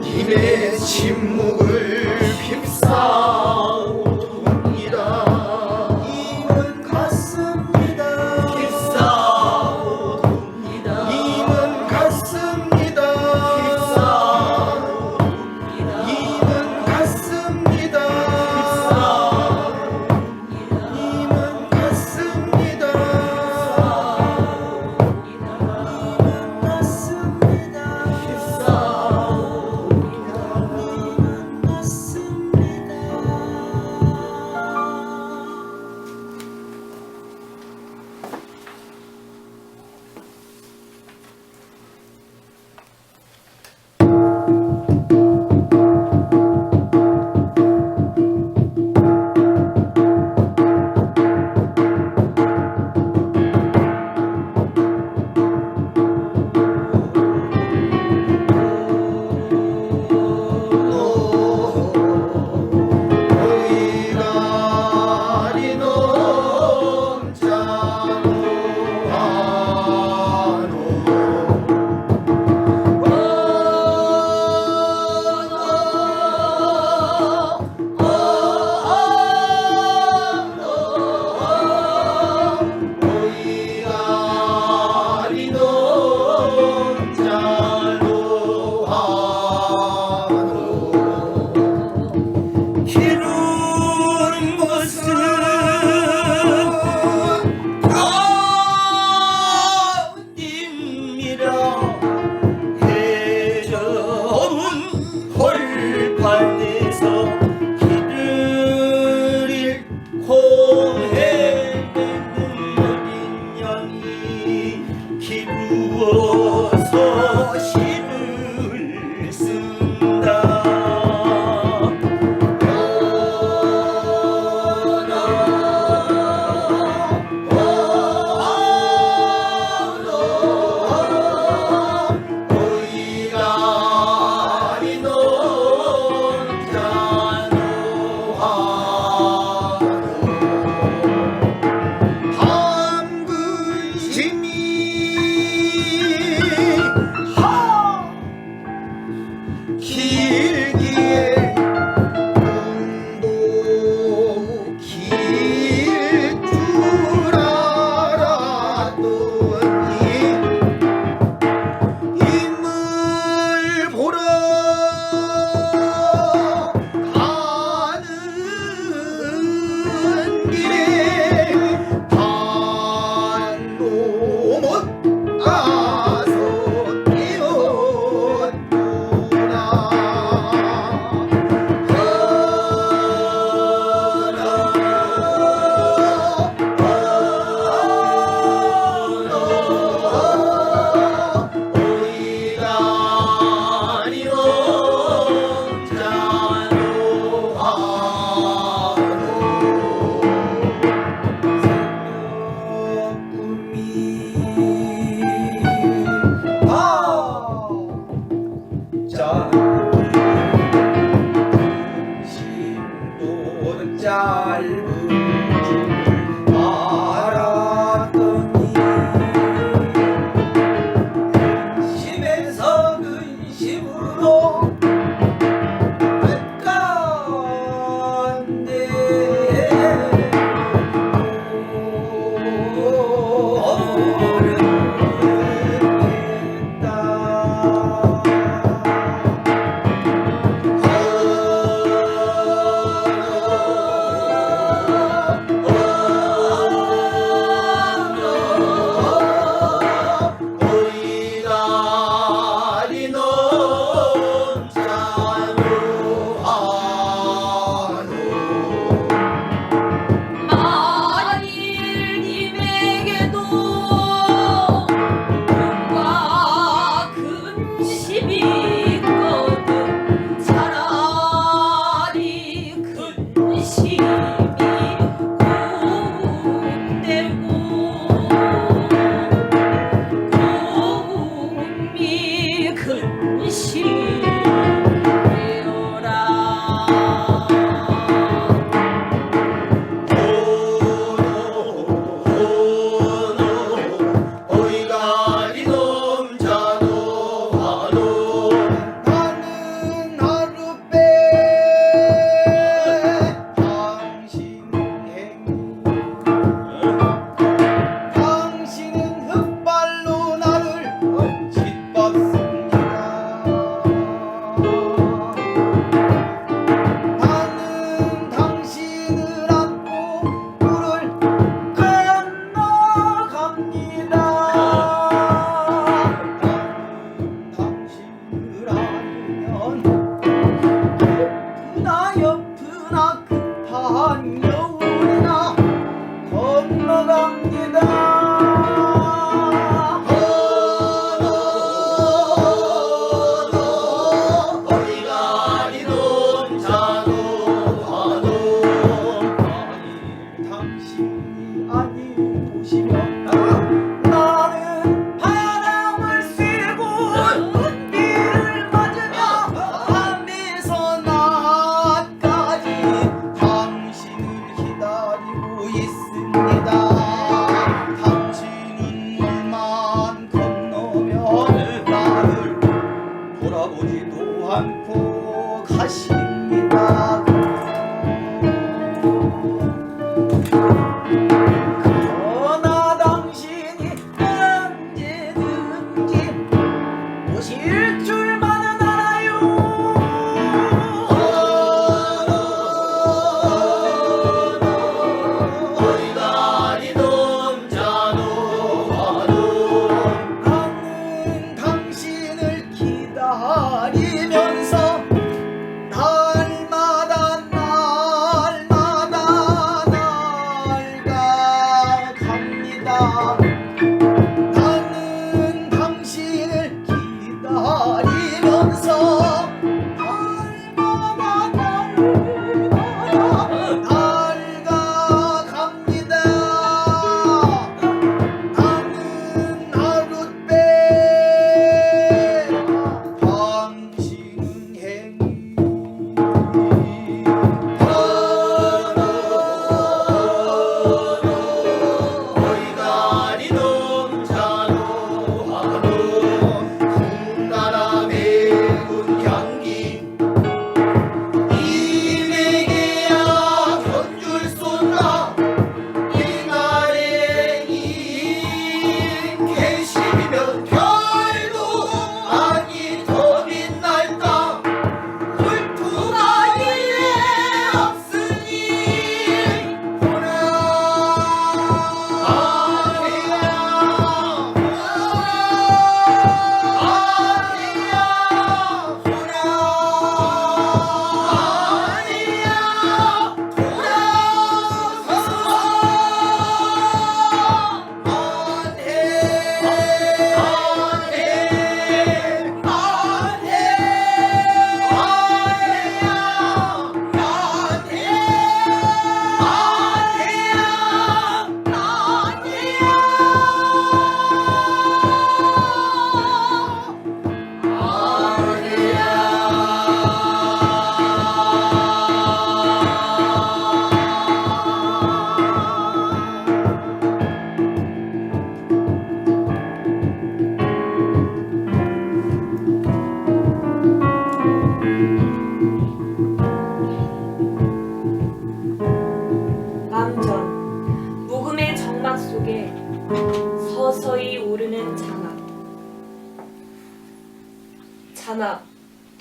님의 침묵을 휩싸오옵니다. 님은 같습니다. 휩싸오옵니다. 님은 같습니다. 휩싸오옵니다. 님은 같습니다. 휩싸오옵니다. 님은 같습니다. 님은 같습니다. 휩싸오옵니다. 님은 같습니다. 길기에 꿈도 길 줄 알았더니 인물 보러 가는 길에 반도 못 가서 짧은 줄 알았더니 근심에서 근심으로 끝간대 만일 님에게도 뭔가 근심이 있거든 차라리 근심이 꿈되고 꿈이 근심이 되어라. 어이가 이놈 자도 화도 나는 하룻배 당신은 흙발로 나를 짓밟습니다. 나는 당신을 안고 물을 건너갑니다. 나는 당신을 안으면 옆으나 급한 여울이나 건너갑니다. 어디가 이놈 자도 화도 만일 당신이 아니오시면 나는 바람을 쐬고 눈비를 맞으며 밤에서 낮까지 당신을 기다리고 있습니다. 당신은 물만 건너면 나를 돌아보지도 않고 가십니다. 그러나 당신이 언제든지 오실 줄만은 알아요. 어디가 이놈 자도 화도 나는 당신을 기다리면서 날마다 날아갑니다. 나는 당신을 기다리면서 날마다 날아갑니다. 나는 하룻배 당신을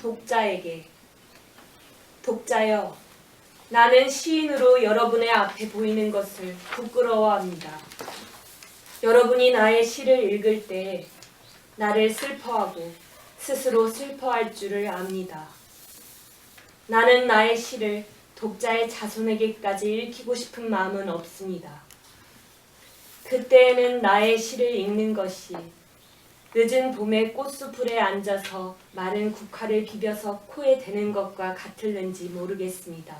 독자에게. 독자여, 나는 시인으로 여러분의 앞에 보이는 것을 부끄러워합니다. 여러분이 나의 시를 읽을 때 나를 슬퍼하고 스스로 슬퍼할 줄을 압니다. 나는 나의 시를 독자의 자손에게까지 읽히고 싶은 마음은 없습니다. 그때에는 나의 시를 읽는 것이 늦은 봄의 꽃수풀에 앉아서 마른 국화를 비벼서 코에 대는 것과 같을는지 모르겠습니다.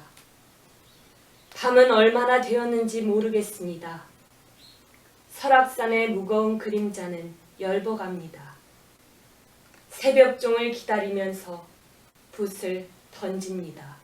밤은 얼마나 되었는지 모르겠습니다. 설악산의 무거운 그림자는 열버갑니다. 새벽종을 기다리면서 붓을 던집니다.